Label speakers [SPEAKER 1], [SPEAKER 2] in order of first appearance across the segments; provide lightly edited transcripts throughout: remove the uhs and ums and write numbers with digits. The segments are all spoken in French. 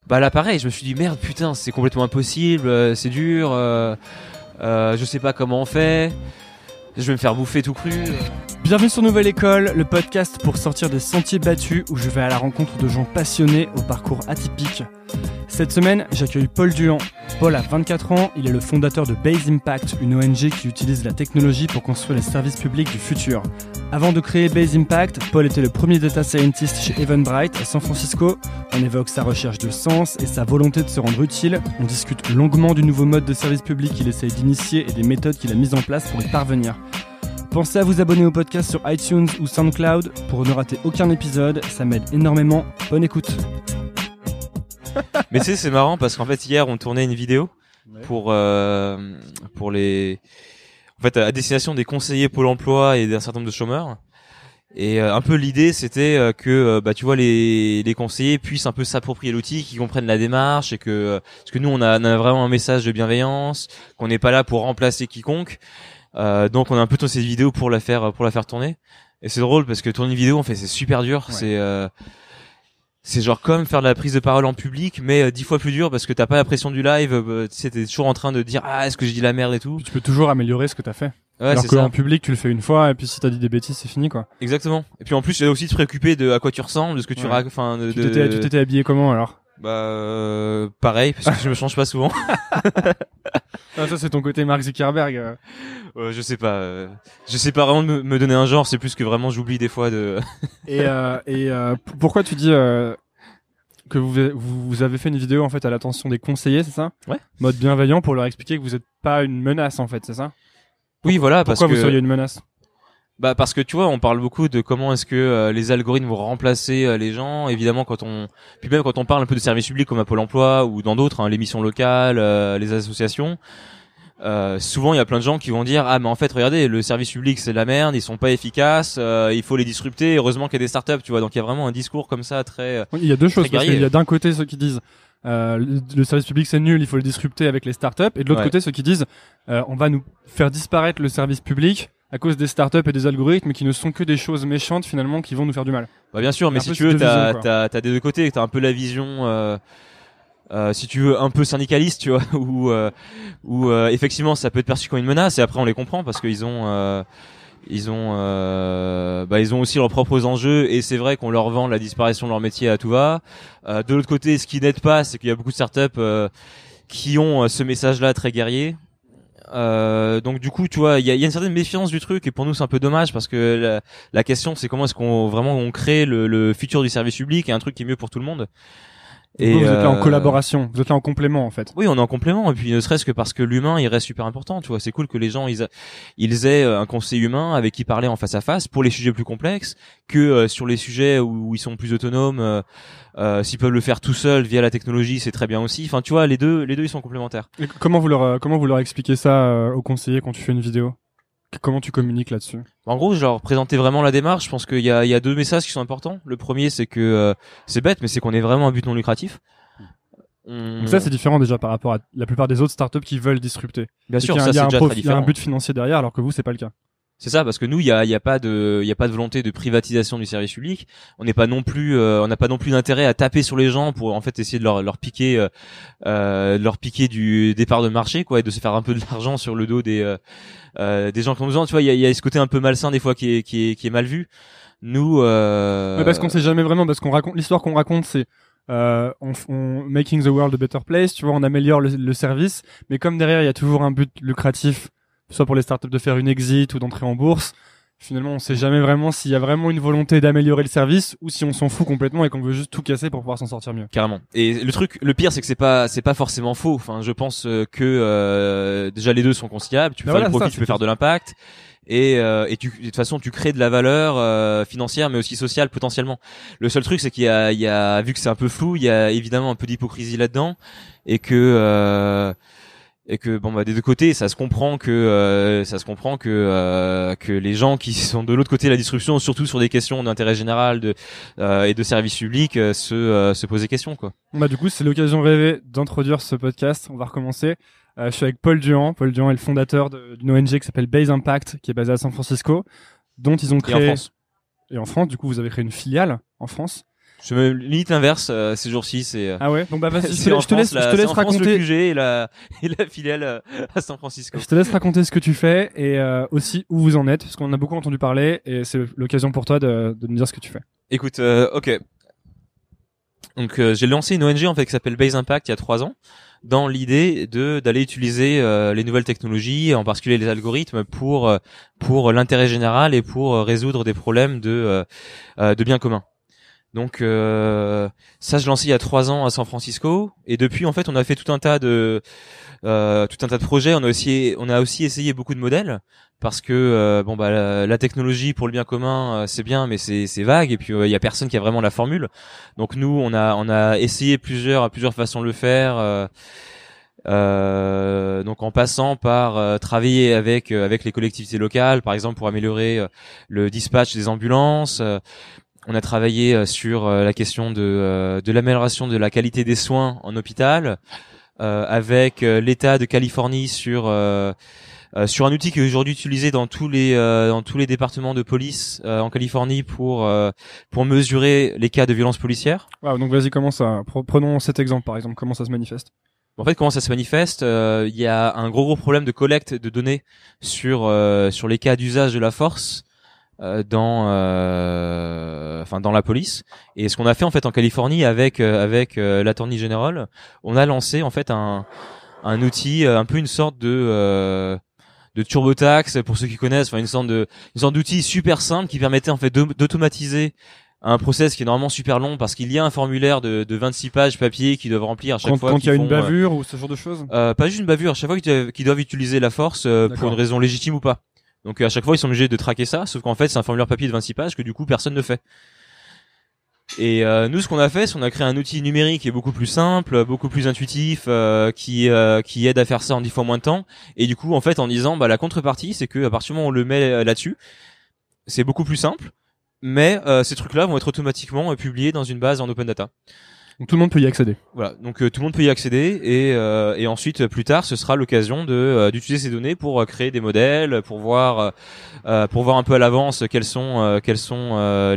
[SPEAKER 1] Bah là pareil, je me suis dit merde putain, c'est complètement impossible, c'est dur, je sais pas comment on fait, je vais me faire bouffer tout cru.
[SPEAKER 2] Bienvenue sur Nouvelle École, le podcast pour sortir des sentiers battus où je vais à la rencontre de gens passionnés au parcours atypique. Cette semaine, j'accueille Paul Duhan. Paul a 24 ans, il est le fondateur de Base Impact, une ONG qui utilise la technologie pour construire les services publics du futur. Avant de créer Base Impact, Paul était le premier data scientist chez Eventbrite à San Francisco. On évoque sa recherche de sens et sa volonté de se rendre utile. On discute longuement du nouveau mode de service public qu'il essaye d'initier et des méthodes qu'il a mises en place pour y parvenir. Pensez à vous abonner au podcast sur iTunes ou SoundCloud pour ne rater aucun épisode, ça m'aide énormément. Bonne écoute.
[SPEAKER 1] Mais tu sais, c'est marrant parce qu'en fait hier on tournait une vidéo pour les, en fait à destination des conseillers Pôle Emploi et d'un certain nombre de chômeurs. Et un peu l'idée c'était que bah tu vois les conseillers puissent un peu s'approprier l'outil, qu'ils comprennent la démarche et que parce que nous on a vraiment un message de bienveillance, qu'on n'est pas là pour remplacer quiconque. Donc on a un peu tourné cette vidéo pour la faire tourner. Et c'est drôle parce que tourner une vidéo en fait c'est super dur, ouais. C'est genre comme faire de la prise de parole en public, mais 10 fois plus dur parce que t'as pas la pression du live. Tu sais, t'es toujours en train de dire est-ce que j'ai dit la merde et tout.
[SPEAKER 2] Puis tu peux toujours améliorer ce que t'as fait.
[SPEAKER 1] Ouais,
[SPEAKER 2] alors
[SPEAKER 1] c'est
[SPEAKER 2] que
[SPEAKER 1] ça.
[SPEAKER 2] en public tu le fais une fois et puis si t'as dit des bêtises c'est fini quoi.
[SPEAKER 1] Exactement. Et puis en plus il y a aussi de se préoccuper de à quoi tu ressembles, de ce que tu racontes. Enfin,
[SPEAKER 2] tu t'étais habillé comment alors?
[SPEAKER 1] Bah pareil parce que je me change pas souvent.
[SPEAKER 2] Ah, ça c'est ton côté Mark Zuckerberg.
[SPEAKER 1] Je sais pas vraiment de me donner un genre, c'est plus que vraiment j'oublie des fois de.
[SPEAKER 2] et pourquoi tu dis que vous avez fait une vidéo en fait à l'attention des conseillers, c'est ça?
[SPEAKER 1] Ouais.
[SPEAKER 2] Mode bienveillant pour leur expliquer que vous êtes pas une menace en fait, c'est ça?
[SPEAKER 1] Oui, voilà.
[SPEAKER 2] Pourquoi
[SPEAKER 1] parce
[SPEAKER 2] vous seriez une menace?
[SPEAKER 1] Bah parce que tu vois, on parle beaucoup de comment est-ce que les algorithmes vont remplacer les gens. Évidemment, puis même quand on parle un peu de services publics comme à Pôle Emploi ou dans d'autres, les missions locales, les associations. Souvent il y a plein de gens qui vont dire mais en fait regardez le service public c'est de la merde, ils sont pas efficaces, il faut les disrupter, heureusement qu'il y a des startups, tu vois. Donc il y a vraiment un discours comme ça très
[SPEAKER 2] il y a deux choses parce qu'il y a d'un côté ceux qui disent le service public c'est nul, il faut le disrupter avec les startups, et de l'autre côté ceux qui disent on va nous faire disparaître le service public à cause des startups et des algorithmes qui ne sont que des choses méchantes finalement qui vont nous faire du mal.
[SPEAKER 1] Bah bien sûr, mais si tu veux t'as des deux côtés, t'as un peu la vision si tu veux un peu syndicaliste, tu vois, où effectivement ça peut être perçu comme une menace, et après on les comprend parce qu'ils ont aussi leurs propres enjeux, et c'est vrai qu'on leur vend la disparition de leur métier à tout va. De l'autre côté, ce qui n'aide pas, c'est qu'il y a beaucoup de startups qui ont ce message-là très guerrier. Donc du coup, tu vois, il y a une certaine méfiance du truc, et pour nous c'est un peu dommage parce que la question c'est comment est-ce qu'on crée le futur du service public et un truc qui est mieux pour tout le monde.
[SPEAKER 2] Et vous êtes là en collaboration, vous êtes là en complément en fait.
[SPEAKER 1] Oui, on est en complément, et puis ne serait-ce que parce que l'humain il reste super important, tu vois. C'est cool que les gens ils aient un conseil humain avec qui parler en face à face pour les sujets plus complexes, que sur les sujets où ils sont plus autonomes, s'ils peuvent le faire tout seuls via la technologie, c'est très bien aussi. Enfin, tu vois, les deux ils sont complémentaires.
[SPEAKER 2] Et comment vous leur expliquez ça aux conseillers quand tu fais une vidéo? Comment tu communiques là-dessus?
[SPEAKER 1] En gros, je leur présentais vraiment la démarche. Je pense qu'il y a deux messages qui sont importants. Le premier, c'est que c'est bête, mais c'est qu'on est vraiment un but non lucratif.
[SPEAKER 2] Donc ça, c'est différent déjà par rapport à la plupart des autres startups qui veulent disrupter.
[SPEAKER 1] Bien sûr, ça c'est déjà très différent.
[SPEAKER 2] Il y a un but financier derrière, alors que vous, c'est pas le cas.
[SPEAKER 1] C'est ça, parce que nous, il y a pas de volonté de privatisation du service public. On n'a pas non plus d'intérêt à taper sur les gens pour en fait essayer de leur piquer du départ de marché, quoi, et de se faire un peu de l'argent sur le dos des gens qui ont besoin. Tu vois, il y a ce côté un peu malsain des fois qui est mal vu. Nous,
[SPEAKER 2] parce qu'on sait jamais vraiment, parce qu'on raconte l'histoire qu'on raconte, c'est on making the world a better place. Tu vois, on améliore le service, mais comme derrière il y a toujours un but lucratif, soit pour les startups de faire une exit ou d'entrer en bourse, finalement on sait jamais vraiment s'il y a vraiment une volonté d'améliorer le service ou si on s'en fout complètement et qu'on veut juste tout casser pour pouvoir s'en sortir mieux.
[SPEAKER 1] Carrément. Et le pire c'est que c'est pas forcément faux. Enfin, je pense que déjà les deux sont conciliables. Tu peux faire du profit, tu peux faire de l'impact. Et de toute façon tu crées de la valeur financière mais aussi sociale potentiellement. Le seul truc c'est qu'il y a vu que c'est un peu flou, il y a évidemment un peu d'hypocrisie là-dedans, et que bon bah des deux côtés ça se comprend que les gens qui sont de l'autre côté de la disruption, surtout sur des questions d'intérêt général et de service public, se posent des questions, quoi.
[SPEAKER 2] Bah du coup c'est l'occasion rêvée d'introduire ce podcast. On va recommencer. Je suis avec Paul Duhan. Paul Duhan est le fondateur d'une ONG qui s'appelle Base Impact, qui est basée à San Francisco, dont ils ont créé...
[SPEAKER 1] Et en France.
[SPEAKER 2] Et en France, du coup, vous avez créé une filiale en France.
[SPEAKER 1] Je me limite l'inverse ces jours-ci, c'est
[SPEAKER 2] Ah ouais, donc bah vas-y,
[SPEAKER 1] c'est
[SPEAKER 2] je te laisse
[SPEAKER 1] le
[SPEAKER 2] raconter
[SPEAKER 1] QG et la filiale à San Francisco.
[SPEAKER 2] Je te laisse raconter ce que tu fais et aussi où vous en êtes, parce qu'on a beaucoup entendu parler et c'est l'occasion pour toi de nous dire ce que tu fais.
[SPEAKER 1] Écoute, ok. Donc j'ai lancé une ONG en fait qui s'appelle Base Impact il y a 3 ans, dans l'idée d'aller utiliser les nouvelles technologies, en particulier les algorithmes, pour l'intérêt général et pour résoudre des problèmes de biens communs. Donc ça, je lancé il y a 3 ans à San Francisco, et depuis en fait on a fait tout un tas de projets. On a aussi essayé beaucoup de modèles, parce que la technologie pour le bien commun c'est bien, mais c'est vague, et puis il y a personne qui a vraiment la formule. Donc nous on a essayé plusieurs façons de le faire. Donc en passant par travailler avec les collectivités locales, par exemple pour améliorer le dispatch des ambulances. On a travaillé sur la question de l'amélioration de la qualité des soins en hôpital, avec l'État de Californie sur un outil qui est aujourd'hui utilisé dans tous les départements de police en Californie pour mesurer les cas de violences policières.
[SPEAKER 2] Wow, donc vas-y, prenons cet exemple par exemple, comment ça se manifeste?
[SPEAKER 1] En fait, comment ça se manifeste? Il y a un gros problème de collecte de données sur les cas d'usage de la force dans la police. Et ce qu'on a fait en fait en Californie avec l'Attorney General, on a lancé en fait un outil, un peu une sorte de TurboTax pour ceux qui connaissent, enfin une sorte d'outil super simple qui permettait en fait d'automatiser un process qui est normalement super long, parce qu'il y a un formulaire de 26 pages papier qu'ils doivent remplir à chaque fois.
[SPEAKER 2] Quand il y a une bavure ou ce genre de choses?
[SPEAKER 1] Pas juste une bavure, à chaque fois qu'ils doivent utiliser la force pour une raison légitime ou pas. Donc à chaque fois ils sont obligés de traquer ça, sauf qu'en fait c'est un formulaire papier de 26 pages que du coup personne ne fait. Et nous ce qu'on a fait, c'est qu'on a créé un outil numérique qui est beaucoup plus simple, beaucoup plus intuitif, qui aide à faire ça en 10 fois moins de temps. Et du coup en fait en disant la contrepartie, c'est que à partir du moment où on le met là-dessus, c'est beaucoup plus simple, mais ces trucs-là vont être automatiquement publiés dans une base en open data.
[SPEAKER 2] Donc tout le monde peut y accéder.
[SPEAKER 1] Voilà, donc tout le monde peut y accéder, et ensuite plus tard ce sera l'occasion d'utiliser ces données pour créer des modèles, pour voir un peu à l'avance quels sont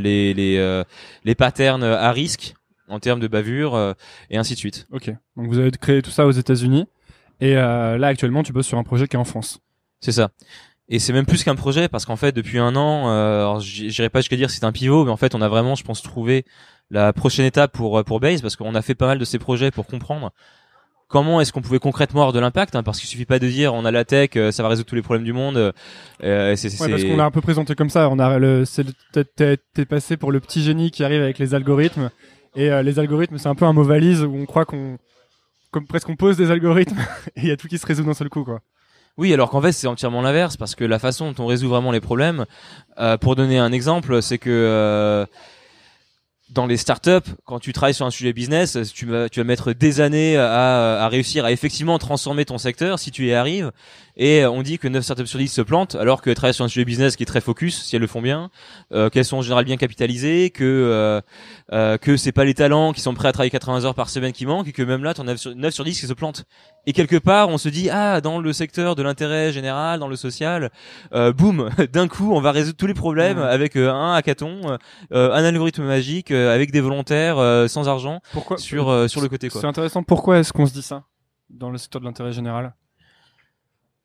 [SPEAKER 1] les patterns à risque en termes de bavure, et ainsi de suite.
[SPEAKER 2] Ok, donc vous avez créé tout ça aux États-Unis, et là actuellement tu bosses sur un projet qui est en France.
[SPEAKER 1] C'est ça. Et c'est même plus qu'un projet, parce qu'en fait depuis un an, alors j'irai pas jusqu'à dire que c'est un pivot, mais en fait on a vraiment, je pense, trouvé la prochaine étape pour Base, parce qu'on a fait pas mal de ces projets pour comprendre comment est-ce qu'on pouvait concrètement avoir de l'impact, parce qu'il suffit pas de dire on a la tech, ça va résoudre tous les problèmes du monde.
[SPEAKER 2] Parce qu'on l'a un peu présenté comme ça. T'es passé pour le petit génie qui arrive avec les algorithmes, et les algorithmes c'est un peu un mot valise où on croit comme presque on pose des algorithmes et il y a tout qui se résout d'un seul coup, quoi.
[SPEAKER 1] Oui, alors qu'en fait c'est entièrement l'inverse, parce que la façon dont on résout vraiment les problèmes, pour donner un exemple, c'est que dans les startups, quand tu travailles sur un sujet business, tu vas mettre des années à réussir à effectivement transformer ton secteur, si tu y arrives. Et on dit que 9 startups sur 10 se plantent, alors que travailler sur un sujet business qui est très focus, si elles le font bien, qu'elles sont en général bien capitalisées, que c'est pas les talents qui sont prêts à travailler 80 heures par semaine qui manquent, et que même là, t'en as 9 sur 10 qui se plantent. Et quelque part, on se dit, dans le secteur de l'intérêt général, dans le social, boum, d'un coup, on va résoudre tous les problèmes avec un hackathon, un algorithme magique, avec des volontaires sans argent.
[SPEAKER 2] Pourquoi
[SPEAKER 1] sur le côté, quoi.
[SPEAKER 2] C'est intéressant. Pourquoi est-ce qu'on se dit ça dans le secteur de l'intérêt général?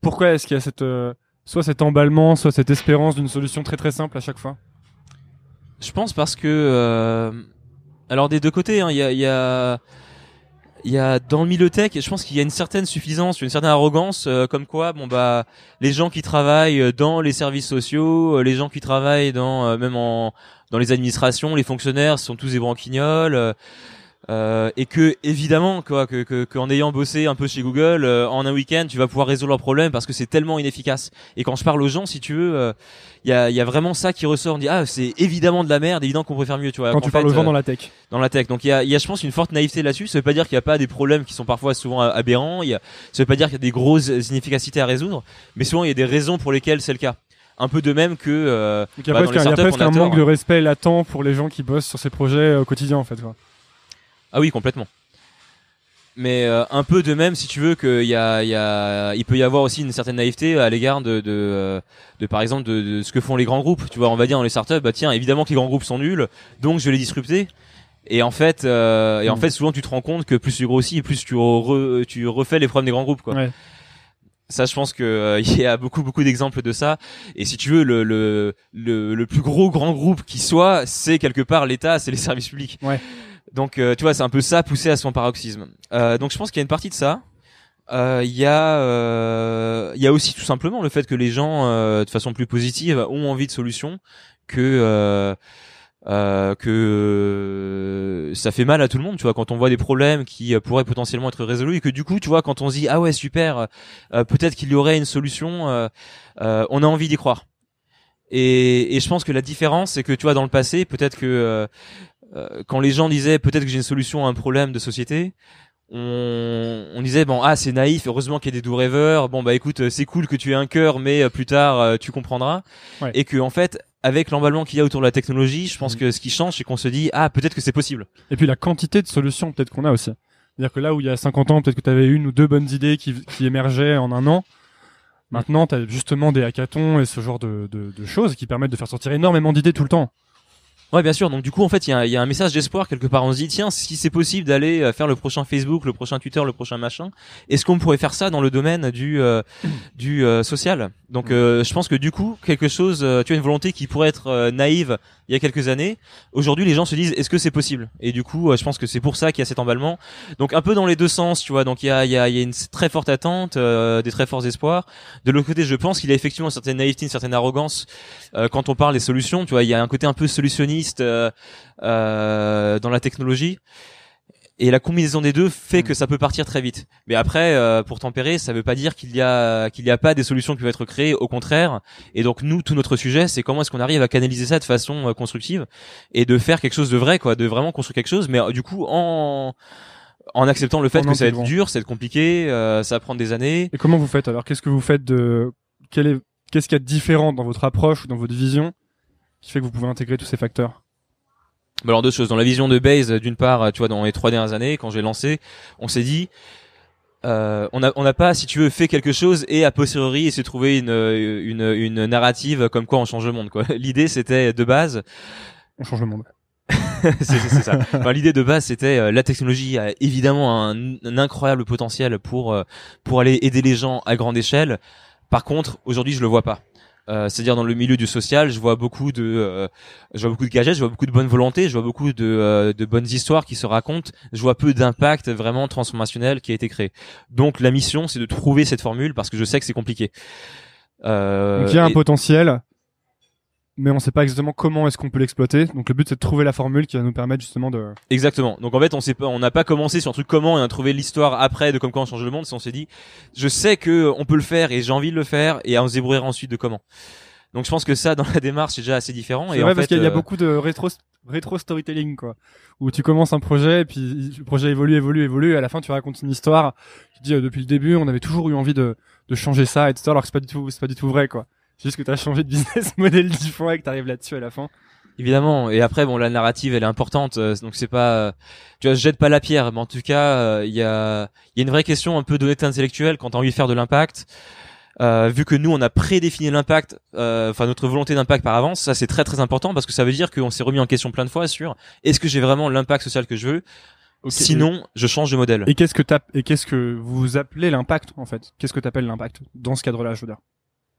[SPEAKER 2] Pourquoi est-ce qu'il y a soit cet emballement, soit cette espérance d'une solution très très simple à chaque fois?
[SPEAKER 1] Je pense parce que alors des deux côtés, il y a dans le milieu tech, je pense qu'il y a une certaine suffisance, une certaine arrogance, comme quoi les gens qui travaillent dans les services sociaux, les gens qui travaillent dans les administrations, les fonctionnaires sont tous des branquignoles. Et que évidemment qu'en ayant bossé un peu chez Google en un week-end tu vas pouvoir résoudre leurs problèmes, parce que c'est tellement inefficace. Et quand je parle aux gens, si tu veux, il y a vraiment ça qui ressort. On dit c'est évidemment de la merde, évidemment qu'on pourrait faire mieux, tu vois.
[SPEAKER 2] Quand tu parles aux gens dans la tech.
[SPEAKER 1] Dans la tech. Donc il y a je pense une forte naïveté là-dessus. Ça veut pas dire qu'il y a pas des problèmes qui sont parfois souvent aberrants, ça veut pas dire qu'il y a des grosses inefficacités à résoudre, mais souvent il y a des raisons pour lesquelles c'est le cas. Un peu de même que
[SPEAKER 2] il y a presque un manque de respect latent pour les gens qui bossent sur ces projets au quotidien, en fait, quoi.
[SPEAKER 1] Ah oui, complètement. Mais un peu de même, si tu veux, il peut y avoir aussi une certaine naïveté à l'égard de par exemple de ce que font les grands groupes. Tu vois, on va dire dans les startups, tiens, évidemment que les grands groupes sont nuls, donc je vais les disrupter. Et en fait, souvent tu te rends compte que plus tu grossis, et plus tu refais les problèmes des grands groupes, quoi.
[SPEAKER 2] Ouais.
[SPEAKER 1] Ça, je pense que il y a beaucoup d'exemples de ça. Et si tu veux, le plus gros grand groupe qui soit, c'est quelque part l'État, c'est les services publics.
[SPEAKER 2] Ouais.
[SPEAKER 1] Donc, tu vois, c'est un peu ça poussé à son paroxysme. Donc, je pense qu'il y a une partie de ça. Il y a aussi tout simplement le fait que les gens, de façon plus positive, ont envie de solutions, que ça fait mal à tout le monde, tu vois, quand on voit des problèmes qui pourraient potentiellement être résolus, et que du coup, tu vois, quand on se dit ah ouais super, peut-être qu'il y aurait une solution, on a envie d'y croire. Et je pense que la différence, c'est que tu vois, dans le passé, peut-être que quand les gens disaient peut-être que j'ai une solution à un problème de société, on disait bon c'est naïf, heureusement qu'il y a des doux rêveurs, bon bah écoute, c'est cool que tu aies un cœur, mais plus tard tu comprendras. Ouais. Et que en fait, avec l'emballement qu'il y a autour de la technologie, je pense que ce qui change, c'est qu'on se dit peut-être que c'est possible.
[SPEAKER 2] Et puis la quantité de solutions peut-être qu'on a aussi. C'est-à-dire que là où il y a 50 ans, peut-être que tu avais une ou deux bonnes idées qui émergeaient en un an. Maintenant, tu as justement des hackathons et ce genre de choses qui permettent de faire sortir énormément d'idées tout le temps.
[SPEAKER 1] Ouais, bien sûr. Donc du coup, en fait, il y a un message d'espoir quelque part. On se dit tiens, si c'est possible d'aller faire le prochain Facebook, le prochain Twitter, le prochain machin, est-ce qu'on pourrait faire ça dans le domaine du social? Donc je pense que du coup, quelque chose, tu as une volonté qui pourrait être naïve il y a quelques années. Aujourd'hui, les gens se disent est-ce que c'est possible? Et du coup, je pense que c'est pour ça qu'il y a cet emballement. Donc un peu dans les deux sens, tu vois. Donc il y a une très forte attente, des très forts espoirs. De l'autre côté, je pense qu'il y a effectivement une certaine naïveté, une certaine arrogance quand on parle des solutions. Tu vois, il y a un côté un peu solutionniste dans la technologie, et la combinaison des deux fait que ça peut partir très vite. Mais après, pour tempérer, ça veut pas dire qu'il y a pas des solutions qui peuvent être créées, au contraire. Et donc nous, tout notre sujet, c'est comment est-ce qu'on arrive à canaliser ça de façon constructive et de faire quelque chose de vrai, quoi, de vraiment construire quelque chose, mais du coup en acceptant le fait que ça va être dur, ça va être compliqué, ça va prendre des années.
[SPEAKER 2] Et comment vous faites alors? Qu'est-ce que vous faites qu'est-ce qu'il y a de différent dans votre approche ou dans votre vision qui fait que vous pouvez intégrer tous ces facteurs?
[SPEAKER 1] Alors deux choses. Dans la vision de Base, d'une part, tu vois, dans les 3 dernières années, quand j'ai lancé, on s'est dit, on n'a pas, si tu veux, fait quelque chose et a posteriori s'est trouvé une narrative comme quoi on change le monde, quoi. L'idée, c'était de base.
[SPEAKER 2] On change le monde.
[SPEAKER 1] c'est ça. Enfin, l'idée de base, c'était la technologie a évidemment un incroyable potentiel pour aller aider les gens à grande échelle. Par contre, aujourd'hui, je le vois pas. C'est-à-dire dans le milieu du social, je vois beaucoup de gadgets, je vois beaucoup de bonne volonté, je vois beaucoup de bonnes histoires qui se racontent, je vois peu d'impact vraiment transformationnel qui a été créé. Donc la mission, c'est de trouver cette formule parce que je sais que c'est compliqué.
[SPEAKER 2] Donc il y a un potentiel, mais on sait pas exactement comment est-ce qu'on peut l'exploiter. Donc le but, c'est de trouver la formule qui va nous permettre justement de...
[SPEAKER 1] Exactement. Donc en fait, on n'a pas commencé sur un truc comment et on a trouvé l'histoire après de comme quoi on change le monde. On s'est dit, je sais que on peut le faire et j'ai envie de le faire, et on se débrouillera ensuite de comment. Donc je pense que ça, dans la démarche, c'est déjà assez différent.
[SPEAKER 2] C'est vrai, parce qu'il y a beaucoup de rétro storytelling, quoi, où tu commences un projet et puis le projet évolue et à la fin tu racontes une histoire. Tu dis depuis le début, on avait toujours eu envie de changer ça, etc. Alors que c'est pas du tout vrai, quoi. C'est juste que t'as changé de business model différent et que t'arrives là-dessus à la fin.
[SPEAKER 1] Évidemment. Et après, bon, la narrative, elle est importante. Donc c'est pas, tu vois, je jette pas la pierre, mais en tout cas, il y a une vraie question un peu d'honnêteté intellectuelle quand t'as envie de faire de l'impact. Vu que nous, on a prédéfini l'impact, enfin notre volonté d'impact par avance, ça c'est très très important parce que ça veut dire qu'on s'est remis en question plein de fois sur est-ce que j'ai vraiment l'impact social que je veux. Okay. Sinon, je change de modèle.
[SPEAKER 2] Et qu'est-ce que vous appelez l'impact, en fait? Qu'est-ce que t'appelles l'impact dans ce cadre-là, je veux dire?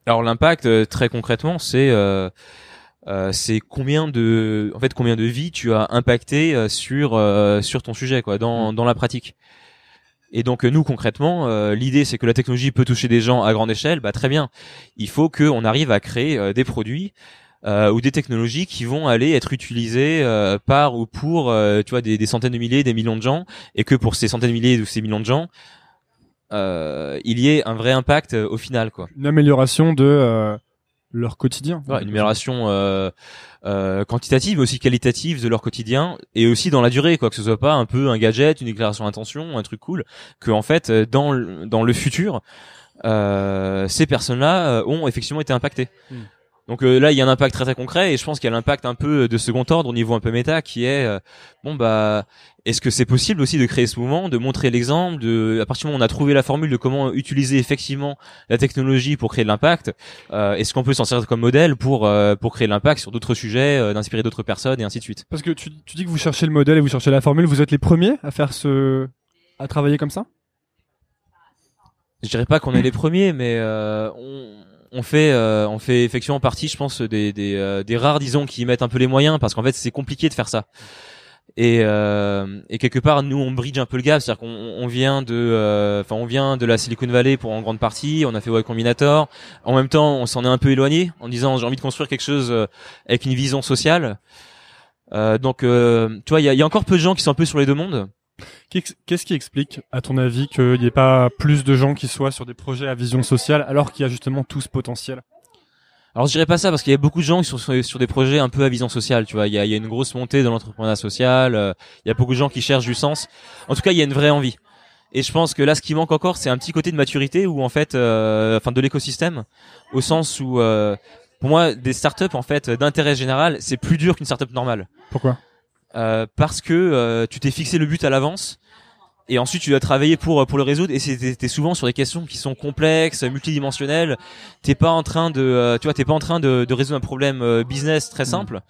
[SPEAKER 1] Alors l'impact, très concrètement, c'est combien de vies tu as impacté sur ton sujet, quoi, dans la pratique. Et donc nous concrètement, l'idée c'est que la technologie peut toucher des gens à grande échelle. Bah très bien. Il faut qu'on arrive à créer des produits ou des technologies qui vont aller être utilisées par ou pour tu vois des centaines de milliers, des millions de gens, et que pour ces centaines de milliers ou ces millions de gens, il y ait un vrai impact au final, quoi.
[SPEAKER 2] Une amélioration de leur quotidien.
[SPEAKER 1] Ouais, une amélioration quantitative, mais aussi qualitative de leur quotidien, et aussi dans la durée, quoi, que ce soit pas un peu un gadget, une déclaration d'intention, un truc cool, que en fait dans le futur, ces personnes-là ont effectivement été impactées. Donc là, il y a un impact très très concret, et je pense qu'il y a l'impact un peu de second ordre au niveau un peu méta, qui est est-ce que c'est possible aussi de créer ce mouvement, de montrer l'exemple, à partir du moment où on a trouvé la formule de comment utiliser effectivement la technologie pour créer de l'impact, est-ce qu'on peut s'en servir comme modèle pour créer de l'impact sur d'autres sujets, d'inspirer d'autres personnes et ainsi de suite.
[SPEAKER 2] Parce que tu dis que vous cherchez le modèle et vous cherchez la formule, vous êtes les premiers à faire à travailler comme ça?
[SPEAKER 1] Je dirais pas qu'on est les premiers, mais on fait effectivement partie, je pense, des rares, disons, qui mettent un peu les moyens, parce qu'en fait c'est compliqué de faire ça. Et quelque part, nous on bridge un peu le gap, c'est-à-dire qu'on vient de la Silicon Valley pour en grande partie, on a fait Y Combinator. En même temps, on s'en est un peu éloigné en disant j'ai envie de construire quelque chose avec une vision sociale. Donc tu vois, il y a encore peu de gens qui sont un peu sur les deux mondes.
[SPEAKER 2] Qu'est-ce qui explique, à ton avis, qu'il n'y ait pas plus de gens qui soient sur des projets à vision sociale alors qu'il y a justement tout ce potentiel?
[SPEAKER 1] Alors je dirais pas ça, parce qu'il y a beaucoup de gens qui sont sur des projets un peu à vision sociale, tu vois. Il y a une grosse montée dans l'entrepreneuriat social. Il y a beaucoup de gens qui cherchent du sens. En tout cas, il y a une vraie envie. Et je pense que là, ce qui manque encore, c'est un petit côté de maturité, où en fait, de l'écosystème, au sens où, pour moi, des startups en fait d'intérêt général, c'est plus dur qu'une startup normale.
[SPEAKER 2] Pourquoi?
[SPEAKER 1] Parce que tu t'es fixé le but à l'avance, et ensuite tu dois travailler pour le résoudre, et t'es souvent sur des questions qui sont complexes, multidimensionnelles. T'es pas en train de résoudre un problème business très simple.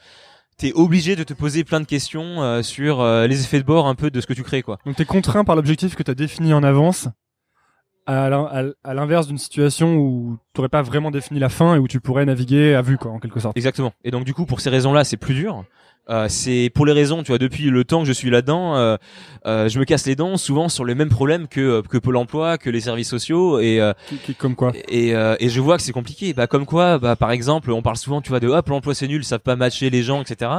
[SPEAKER 1] T'es obligé de te poser plein de questions sur les effets de bord un peu de ce que tu crées, quoi.
[SPEAKER 2] Donc t'es contraint par l'objectif que t'as défini en avance, à l'inverse d'une situation où t'aurais pas vraiment défini la fin et où tu pourrais naviguer à vue, quoi, en quelque sorte.
[SPEAKER 1] Exactement. Et donc du coup, pour ces raisons-là, c'est plus dur. C'est pour les raisons, tu vois, depuis le temps que je suis là-dedans, je me casse les dents souvent sur les mêmes problèmes que Pôle Emploi, que les services sociaux, et
[SPEAKER 2] Comme quoi?
[SPEAKER 1] et je vois que c'est compliqué. Comme quoi, par exemple, on parle souvent, tu vois, de Pôle Emploi c'est nul, ils savent pas matcher les gens, etc.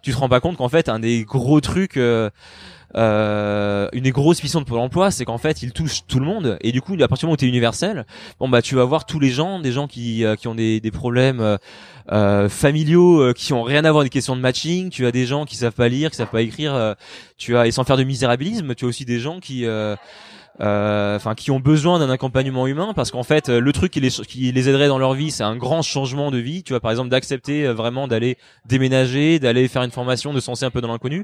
[SPEAKER 1] Tu te rends pas compte qu'en fait un des gros trucs, une des grosses missions de Pôle Emploi, c'est qu'en fait il touche tout le monde, et du coup à partir du moment où t'es universel, tu vas voir tous les gens, des gens qui ont des problèmes familiaux, qui ont rien à voir avec des questions de matching. Tu as des gens qui savent pas lire, qui savent pas écrire, et sans faire de misérabilisme, tu as aussi des gens qui ont besoin d'un accompagnement humain, parce qu'en fait le truc qui les aiderait dans leur vie, c'est un grand changement de vie, tu vois, par exemple d'accepter vraiment d'aller déménager, d'aller faire une formation, de se lancer un peu dans l'inconnu,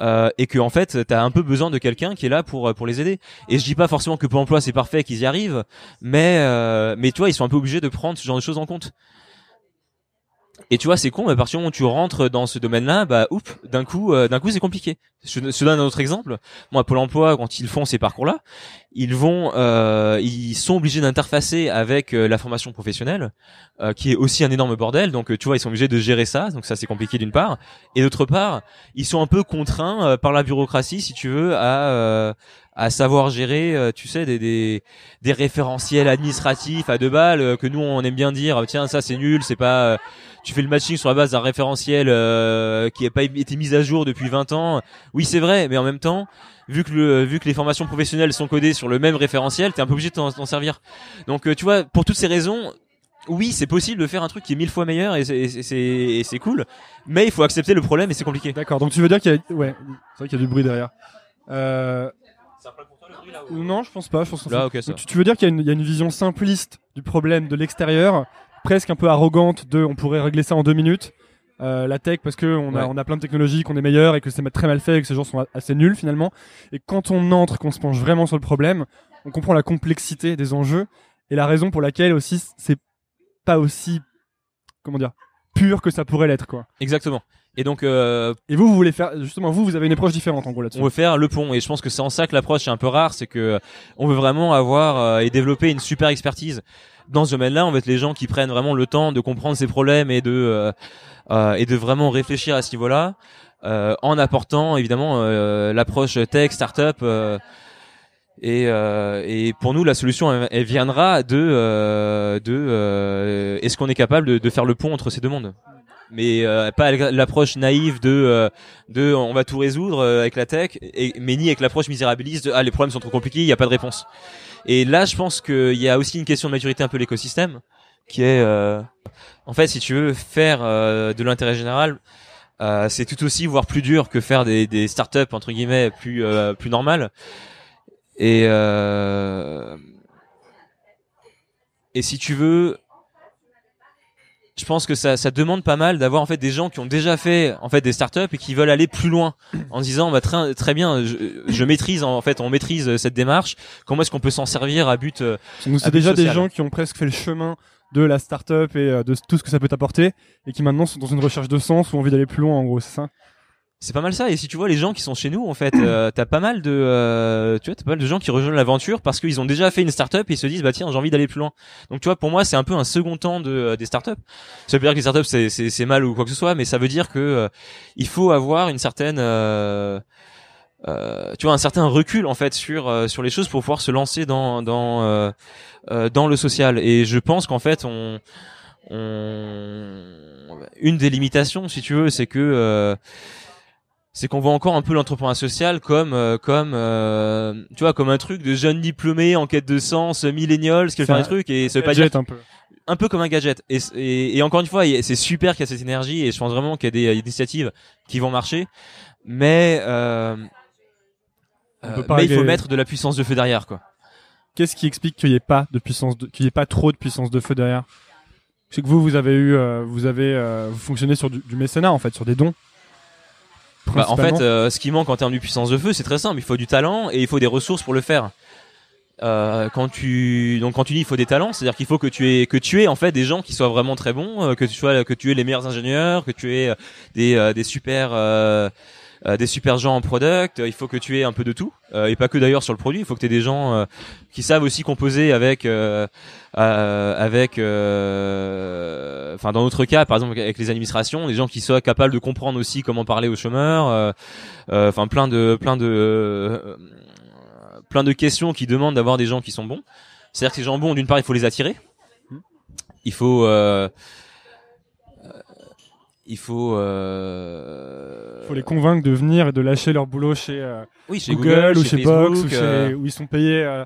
[SPEAKER 1] et que en fait t'as un peu besoin de quelqu'un qui est là pour les aider. Et je dis pas forcément que Pôle Emploi c'est parfait, qu'ils y arrivent, mais tu vois, ils sont un peu obligés de prendre ce genre de choses en compte. Et tu vois, c'est con, mais à partir du moment où tu rentres dans ce domaine-là, d'un coup, c'est compliqué. Je donne un autre exemple. Moi, Pôle Emploi, quand ils font ces parcours-là, ils sont obligés d'interfacer avec la formation professionnelle, qui est aussi un énorme bordel. Donc, tu vois, ils sont obligés de gérer ça. Donc, ça, c'est compliqué d'une part. Et d'autre part, ils sont un peu contraints par la bureaucratie, si tu veux, à savoir gérer, tu sais, des référentiels administratifs à deux balles, que nous on aime bien dire, tiens, ça c'est nul, c'est pas. Tu fais le matching sur la base d'un référentiel qui n'a pas été mis à jour depuis 20 ans. Oui, c'est vrai, mais en même temps, vu que les formations professionnelles sont codées sur le même référentiel, t'es un peu obligé de t'en servir. Donc, tu vois, pour toutes ces raisons, oui, c'est possible de faire un truc qui est 1000 fois meilleur, et c'est cool, mais il faut accepter le problème, et c'est compliqué.
[SPEAKER 2] D'accord, donc tu veux dire qu'il y a... Ouais, c'est vrai qu'il y a du bruit derrière. C'est un problème pour toi, le bruit, là, ou... Non, je pense pas.
[SPEAKER 1] Là, okay,
[SPEAKER 2] donc, tu veux dire qu'il y a une vision simpliste du problème de l'extérieur, presque un peu arrogante on pourrait régler ça en 2 minutes, la tech, parce que on a plein de technologies, qu'on est meilleur et que c'est très mal fait et que ces gens sont assez nuls finalement. Et quand on entre, qu'on se penche vraiment sur le problème, on comprend la complexité des enjeux et la raison pour laquelle aussi c'est pas aussi, comment dire, pur que ça pourrait l'être, quoi.
[SPEAKER 1] Exactement. Et donc,
[SPEAKER 2] et vous voulez faire, justement, vous avez une approche différente en gros là-dessus.
[SPEAKER 1] On veut faire le pont, et je pense que c'est en ça que l'approche est un peu rare, c'est que on veut vraiment avoir et développer une super expertise dans ce domaine-là. On veut être les gens qui prennent vraiment le temps de comprendre ces problèmes et de vraiment réfléchir à ce niveau-là, en apportant évidemment l'approche tech, startup. Et pour nous, la solution, elle viendra de est-ce qu'on est capable de faire le pont entre ces deux mondes. Mais pas l'approche naïve de on va tout résoudre avec la tech, mais ni avec l'approche misérabiliste de les problèmes sont trop compliqués, il y a pas de réponse. Et là, je pense qu'il y a aussi une question de maturité un peu l'écosystème, qui est en fait, si tu veux faire de l'intérêt général, c'est tout aussi, voire plus dur que faire des startups entre guillemets plus normales. Et si tu veux, je pense que ça demande pas mal d'avoir en fait des gens qui ont déjà fait en fait des startups et qui veulent aller plus loin en disant bah très bien, je maîtrise en fait, on maîtrise cette démarche. Comment est-ce qu'on peut s'en servir à but
[SPEAKER 2] Donc c'est déjà des gens qui ont presque fait le chemin de la startup et de tout ce que ça peut t'apporter et qui maintenant sont dans une recherche de sens ou envie d'aller plus loin en gros, c'est ça?
[SPEAKER 1] C'est pas mal ça. Et si tu vois les gens qui sont chez nous, en fait, t'as pas mal de, t'as pas mal de gens qui rejoignent l'aventure parce qu'ils ont déjà fait une startup et ils se disent bah tiens j'ai envie d'aller plus loin. Donc tu vois pour moi c'est un peu un second temps des startups. Ça veut dire que les startups c'est mal ou quoi que ce soit, mais ça veut dire que il faut avoir une certaine, tu vois un certain recul en fait sur les choses pour pouvoir se lancer dans le social. Et je pense qu'en fait une des limitations si tu veux c'est qu'on voit encore un peu l'entrepreneuriat social comme tu vois comme un truc de jeunes diplômés en quête de sens millennials qui veulent faire des trucs et ça veut pas dire un peu comme un gadget et encore une fois c'est super qu'il y a cette énergie et je pense vraiment qu'il y a des initiatives qui vont marcher mais il faut mettre de la puissance de feu derrière quoi.
[SPEAKER 2] Qu'est-ce qui explique qu'il y ait pas trop de puissance de feu derrière? C'est que vous fonctionnez sur du mécénat en fait, sur des dons.
[SPEAKER 1] Bah, en fait, ce qui manque en termes de puissance de feu, c'est très simple. Il faut du talent et il faut des ressources pour le faire. Quand tu dis il faut des talents, c'est-à-dire qu'il faut que tu aies en fait des gens qui soient vraiment très bons, que tu aies les meilleurs ingénieurs, que tu aies des super gens en product. Il faut que tu aies un peu de tout et pas que d'ailleurs sur le produit. Il faut que tu aies des gens qui savent aussi composer avec enfin dans notre cas par exemple avec les administrations, des gens qui soient capables de comprendre aussi comment parler aux chômeurs, enfin plein de questions qui demandent d'avoir des gens qui sont bons. C'est-à-dire que ces gens bons, d'une part il faut les attirer, il faut
[SPEAKER 2] les convaincre de venir et de lâcher leur boulot chez
[SPEAKER 1] Google
[SPEAKER 2] ou
[SPEAKER 1] chez
[SPEAKER 2] chez Box où ils sont payés.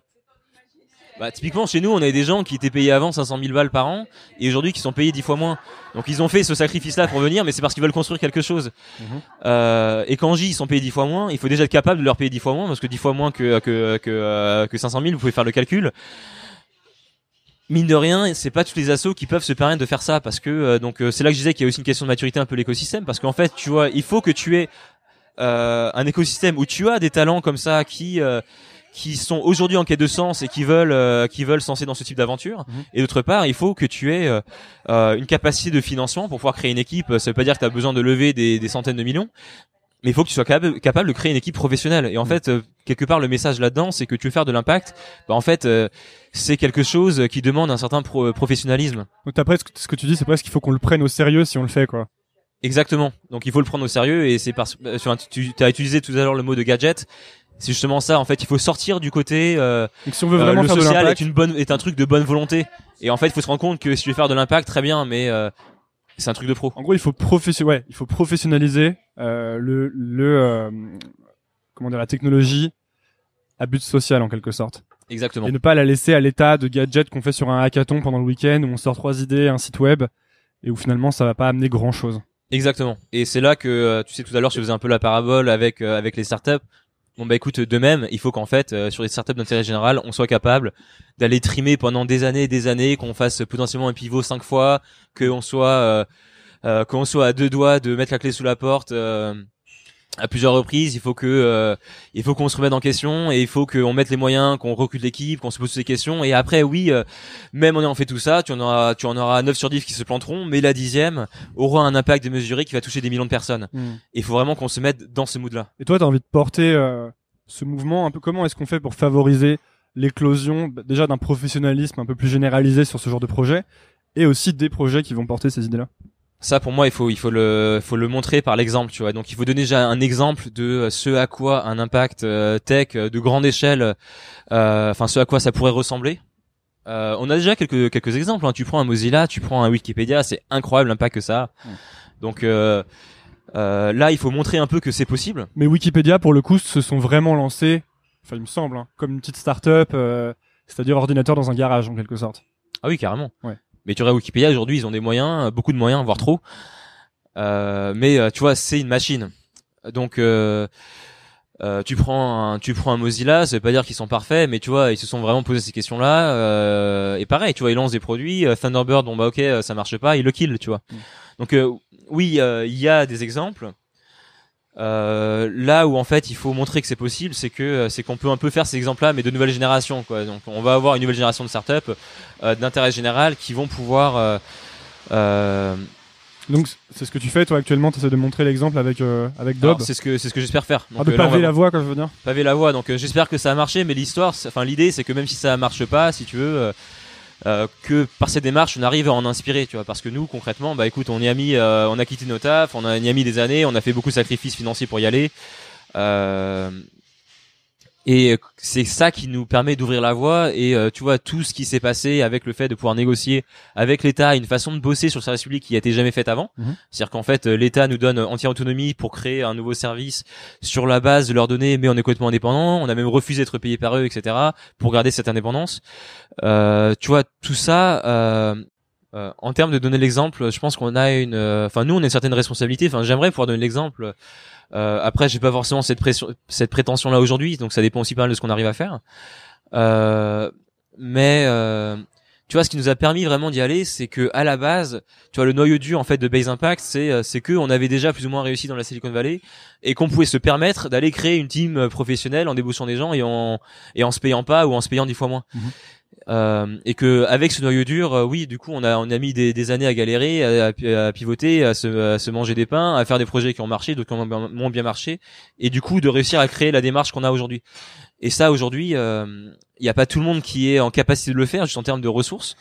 [SPEAKER 1] Bah, typiquement, chez nous, on avait des gens qui étaient payés avant 500 000 balles par an et aujourd'hui qui sont payés 10 fois moins. Donc, ils ont fait ce sacrifice-là pour venir, mais c'est parce qu'ils veulent construire quelque chose. Et quand ils sont payés 10 fois moins, il faut déjà être capable de leur payer 10 fois moins parce que 10 fois moins que 500 000, vous pouvez faire le calcul. Mine de rien, c'est pas tous les assos qui peuvent se permettre de faire ça parce que c'est là que je disais qu'il y a aussi une question de maturité un peu l'écosystème parce qu'en fait, tu vois, il faut que tu aies un écosystème où tu as des talents comme ça qui sont aujourd'hui en quête de sens et qui veulent se lancer dans ce type d'aventure. Et d'autre part, il faut que tu aies une capacité de financement pour pouvoir créer une équipe. Ça veut pas dire que tu as besoin de lever des centaines de millions, mais il faut que tu sois capable de créer une équipe professionnelle. Et en fait, quelque part, le message là-dedans, c'est que tu veux faire de l'impact. Bah, en fait, c'est quelque chose qui demande un certain professionnalisme.
[SPEAKER 2] Donc ce que tu dis, c'est presque qu'il faut qu'on le prenne au sérieux si on le fait, quoi.
[SPEAKER 1] Exactement. Donc il faut le prendre au sérieux et c'est parce tu as utilisé tout à l'heure le mot de gadget. C'est justement ça. En fait, il faut sortir du côté.
[SPEAKER 2] Donc si on veut vraiment
[SPEAKER 1] le
[SPEAKER 2] faire
[SPEAKER 1] social
[SPEAKER 2] de l'impact,
[SPEAKER 1] est un truc de bonne volonté. Et en fait, il faut se rendre compte que si tu veux faire de l'impact, très bien, mais c'est un truc de pro.
[SPEAKER 2] En gros, il faut professionnaliser la technologie à but social en quelque sorte.
[SPEAKER 1] Exactement.
[SPEAKER 2] Et ne pas la laisser à l'état de gadget qu'on fait sur un hackathon pendant le week-end où on sort 3 idées, un site web et où finalement ça va pas amener grand chose.
[SPEAKER 1] Exactement. Et c'est là que tu sais tout à l'heure je faisais un peu la parabole avec les startups. Bon bah écoute, de même, il faut qu'en fait sur les startups d'intérêt général, on soit capable d'aller trimer pendant des années, qu'on fasse potentiellement un pivot 5 fois, qu'on soit à 2 doigts de mettre la clé sous la porte à plusieurs reprises. Il faut qu'on se remette en question et il faut qu'on mette les moyens, qu'on recrute l'équipe, qu'on se pose ces questions. Et après, oui, même en ayant fait tout ça, tu en auras 9 sur 10 qui se planteront, mais la 10e aura un impact démesuré qui va toucher des millions de personnes. Et il faut vraiment qu'on se mette dans ce mood-là.
[SPEAKER 2] Et toi, t'as envie de porter ce mouvement un peu. Comment est-ce qu'on fait pour favoriser l'éclosion déjà d'un professionnalisme un peu plus généralisé sur ce genre de projet et aussi des projets qui vont porter ces idées-là?
[SPEAKER 1] Ça, pour moi, il faut le montrer par l'exemple, tu vois. Donc, il faut donner déjà un exemple de ce à quoi un impact tech de grande échelle, ce à quoi ça pourrait ressembler. On a déjà quelques exemples, hein. Tu prends un Mozilla, tu prends un Wikipédia, c'est incroyable l'impact que ça a. Donc, là, il faut montrer un peu que c'est possible.
[SPEAKER 2] Mais Wikipédia, pour le coup, se sont vraiment lancés, enfin, il me semble, hein, comme une petite start-up, c'est-à-dire ordinateur dans un garage, en quelque sorte.
[SPEAKER 1] Ah oui, carrément.
[SPEAKER 2] Ouais.
[SPEAKER 1] Mais tu vois, Wikipédia, aujourd'hui, ils ont des moyens, beaucoup de moyens, voire trop. Mais tu vois, c'est une machine. Donc, Tu prends un Mozilla, ça veut pas dire qu'ils sont parfaits, mais tu vois, ils se sont vraiment posé ces questions-là. Et pareil, tu vois, ils lancent des produits. Thunderbird, bon bah ok, ça marche pas, ils le kill, tu vois. Donc oui, il y a des exemples. Là où en fait il faut montrer que c'est possible, c'est qu'on peut un peu faire ces exemples-là, mais de nouvelle génération, quoi. Donc on va avoir une nouvelle génération de startups d'intérêt général qui vont pouvoir
[SPEAKER 2] Donc c'est ce que tu fais toi actuellement, tu essaies de montrer l'exemple avec Dob.
[SPEAKER 1] C'est ce que j'espère faire. Donc,
[SPEAKER 2] de paver la voie, quoi, je veux dire.
[SPEAKER 1] Paver la voie. Donc j'espère que ça a marché, mais l'idée c'est que même si ça marche pas, si tu veux, que par cette démarche on arrive à en inspirer, tu vois, parce que nous concrètement, bah écoute, on a quitté nos tafs, on y a mis des années, on a fait beaucoup de sacrifices financiers pour y aller. Et c'est ça qui nous permet d'ouvrir la voie. Et tu vois, tout ce qui s'est passé avec le fait de pouvoir négocier avec l'État une façon de bosser sur le service public qui a été jamais faite avant. C'est-à-dire qu'en fait, l'État nous donne entière autonomie pour créer un nouveau service sur la base de leurs données, mais on est complètement indépendant. On a même refusé d'être payé par eux, etc., pour garder cette indépendance. Tu vois, tout ça... en termes de donner l'exemple, je pense qu'on a nous, on a une certaine responsabilité. Enfin, j'aimerais pouvoir donner l'exemple. Après, j'ai pas forcément cette prétention là aujourd'hui, donc ça dépend aussi pas mal de ce qu'on arrive à faire. Mais tu vois, ce qui nous a permis vraiment d'y aller, c'est que à la base, tu vois, le noyau dur en fait de Base Impact, c'est que on avait déjà plus ou moins réussi dans la Silicon Valley et qu'on pouvait se permettre d'aller créer une team professionnelle en débauchant des gens et en se payant pas ou en se payant 10 fois moins. Et que avec ce noyau dur, oui, du coup, on a mis des années à galérer, à pivoter, à se manger des pains, à faire des projets qui ont marché, d'autres qui ont bien marché, et du coup de réussir à créer la démarche qu'on a aujourd'hui. Et ça, aujourd'hui, il y a pas tout le monde qui est en capacité de le faire, juste en termes de ressources.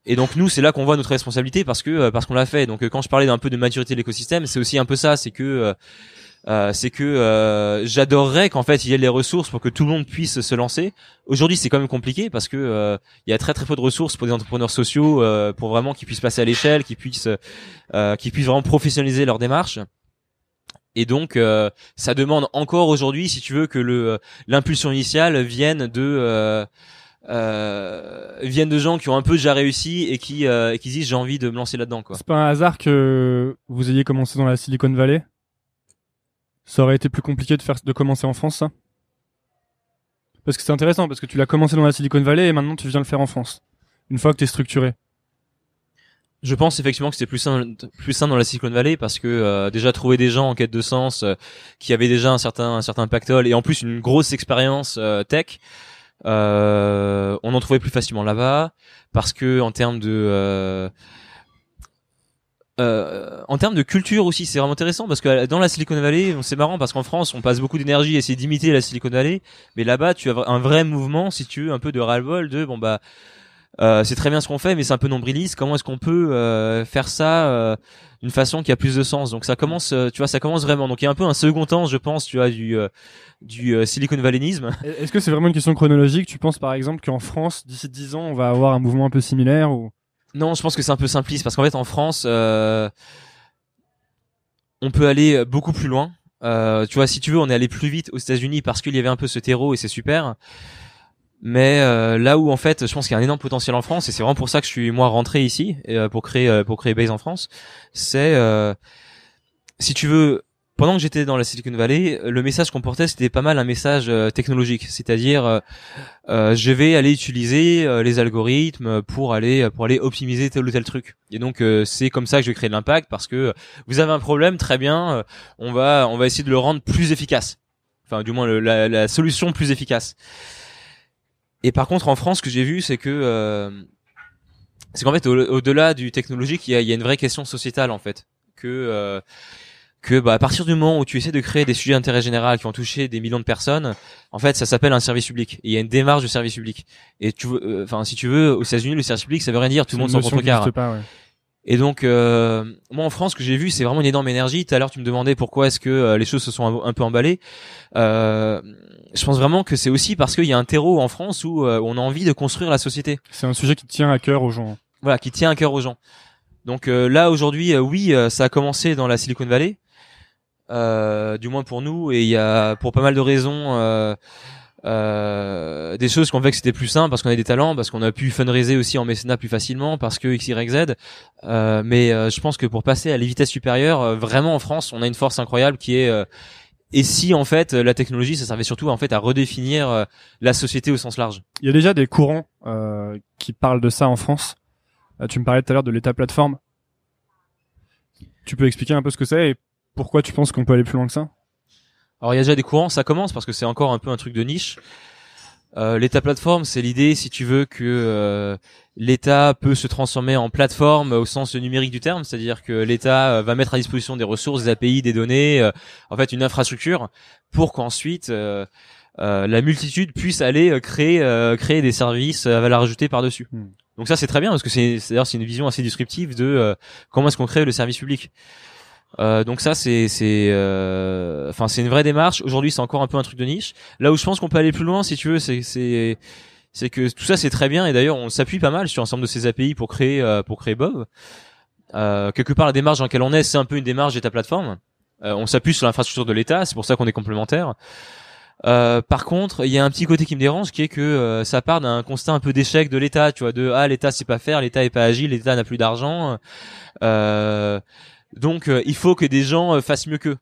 [SPEAKER 1] Et donc nous, c'est là qu'on voit notre responsabilité parce qu'on l'a fait. Donc quand je parlais d'un peu de maturité de l'écosystème, c'est aussi un peu ça, c'est que j'adorerais qu'en fait il y ait les ressources pour que tout le monde puisse se lancer. Aujourd'hui, c'est quand même compliqué parce que il y a très très peu de ressources pour des entrepreneurs sociaux pour vraiment qu'ils puissent passer à l'échelle, qu'ils puissent vraiment professionnaliser leur démarche. Et donc ça demande encore aujourd'hui, si tu veux, que l'impulsion initiale vienne de gens qui ont un peu déjà réussi et qui disent j'ai envie de me lancer là-dedans, quoi.
[SPEAKER 2] C'est pas un hasard que vous ayez commencé dans la Silicon Valley? Ça aurait été plus compliqué de commencer en France, ça? Parce que c'est intéressant, parce que tu l'as commencé dans la Silicon Valley et maintenant tu viens le faire en France. Une fois que t'es structuré.
[SPEAKER 1] Je pense effectivement que c'était plus simple dans la Silicon Valley parce que déjà trouver des gens en quête de sens qui avaient déjà un certain pactole et en plus une grosse expérience tech, on en trouvait plus facilement là-bas parce que en termes de culture aussi, c'est vraiment intéressant parce que dans la Silicon Valley, c'est marrant parce qu'en France, on passe beaucoup d'énergie à essayer d'imiter la Silicon Valley, mais là-bas, tu as un vrai mouvement, si tu veux, un peu de ras-le-bol de bon bah c'est très bien ce qu'on fait, mais c'est un peu nombriliste. Comment est-ce qu'on peut faire ça d'une façon qui a plus de sens? Donc ça commence, tu vois, ça commence vraiment. Donc il y a un peu un second temps, je pense, tu vois, du Silicon Valleyisme.
[SPEAKER 2] Est-ce que c'est vraiment une question chronologique? Tu penses par exemple qu'en France, d'ici 10 ans, on va avoir un mouvement un peu similaire ou...
[SPEAKER 1] Non, je pense que c'est un peu simpliste parce qu'en fait en France, on peut aller beaucoup plus loin. Tu vois, si tu veux, on est allé plus vite aux États-Unis parce qu'il y avait un peu ce terreau et c'est super. Mais là où en fait, je pense qu'il y a un énorme potentiel en France et c'est vraiment pour ça que je suis moi rentré ici pour créer Base en France. C'est si tu veux, pendant que j'étais dans la Silicon Valley, le message qu'on portait c'était pas mal un message technologique, c'est-à-dire je vais aller utiliser les algorithmes pour aller optimiser tel ou tel truc. Et donc c'est comme ça que je vais créer de l'impact parce que vous avez un problème, très bien, on va essayer de le rendre plus efficace. Enfin du moins la solution plus efficace. Et par contre en France, ce que j'ai vu c'est que c'est qu'en fait au-delà du technologique, il y a une vraie question sociétale en fait que à partir du moment où tu essaies de créer des sujets d'intérêt général qui ont touché des millions de personnes, en fait, ça s'appelle un service public. Et il y a une démarche de service public. Et si tu veux, aux États-Unis, le service public, ça veut rien dire. Tout le monde s'en contrecarre.
[SPEAKER 2] Ouais.
[SPEAKER 1] Et donc, moi, en France, ce que j'ai vu, c'est vraiment une énorme énergie. Tout à l'heure, tu me demandais pourquoi est-ce que les choses se sont un peu emballées. Je pense vraiment que c'est aussi parce qu'il y a un terreau en France où on a envie de construire la société.
[SPEAKER 2] C'est un sujet qui tient à cœur aux gens.
[SPEAKER 1] Voilà, qui tient à cœur aux gens. Donc là, aujourd'hui, oui, ça a commencé dans la Silicon Valley. Du moins pour nous, et il y a pour pas mal de raisons des choses qui ont fait que c'était plus simple parce qu'on a des talents, parce qu'on a pu fundraiser aussi en mécénat plus facilement, parce que X, Y, Z. Mais je pense que pour passer à les vitesses supérieures, vraiment en France, on a une force incroyable qui est et si en fait la technologie ça servait surtout en fait à redéfinir la société au sens large.
[SPEAKER 2] Il y a déjà des courants qui parlent de ça en France. Tu me parlais tout à l'heure de l'État plateforme. Tu peux expliquer un peu ce que c'est et pourquoi tu penses qu'on peut aller plus loin que ça?
[SPEAKER 1] Alors il y a déjà des courants, ça commence parce que c'est encore un peu un truc de niche. L'État plateforme, c'est l'idée, si tu veux, que l'État peut se transformer en plateforme au sens numérique du terme, c'est-à-dire que l'État va mettre à disposition des ressources, des API, des données, en fait une infrastructure, pour qu'ensuite la multitude puisse aller créer des services à valeur ajoutée par-dessus. Donc ça c'est très bien parce que c'est une vision assez disruptive de comment est-ce qu'on crée le service public. Donc ça c'est une vraie démarche. Aujourd'hui c'est encore un peu un truc de niche. Là où je pense qu'on peut aller plus loin si tu veux, c'est que tout ça c'est très bien et d'ailleurs on s'appuie pas mal sur l'ensemble de ces API pour créer Bob. Quelque part la démarche dans laquelle on est, c'est un peu une démarche d'État plateforme. On s'appuie sur l'infrastructure de l'État, c'est pour ça qu'on est complémentaires. Par contre, il y a un petit côté qui me dérange, qui est que ça part d'un constat un peu d'échec de l'État, tu vois, l'État sait pas faire, l'État est pas agile, l'État n'a plus d'argent. Donc il faut que des gens fassent mieux qu'eux.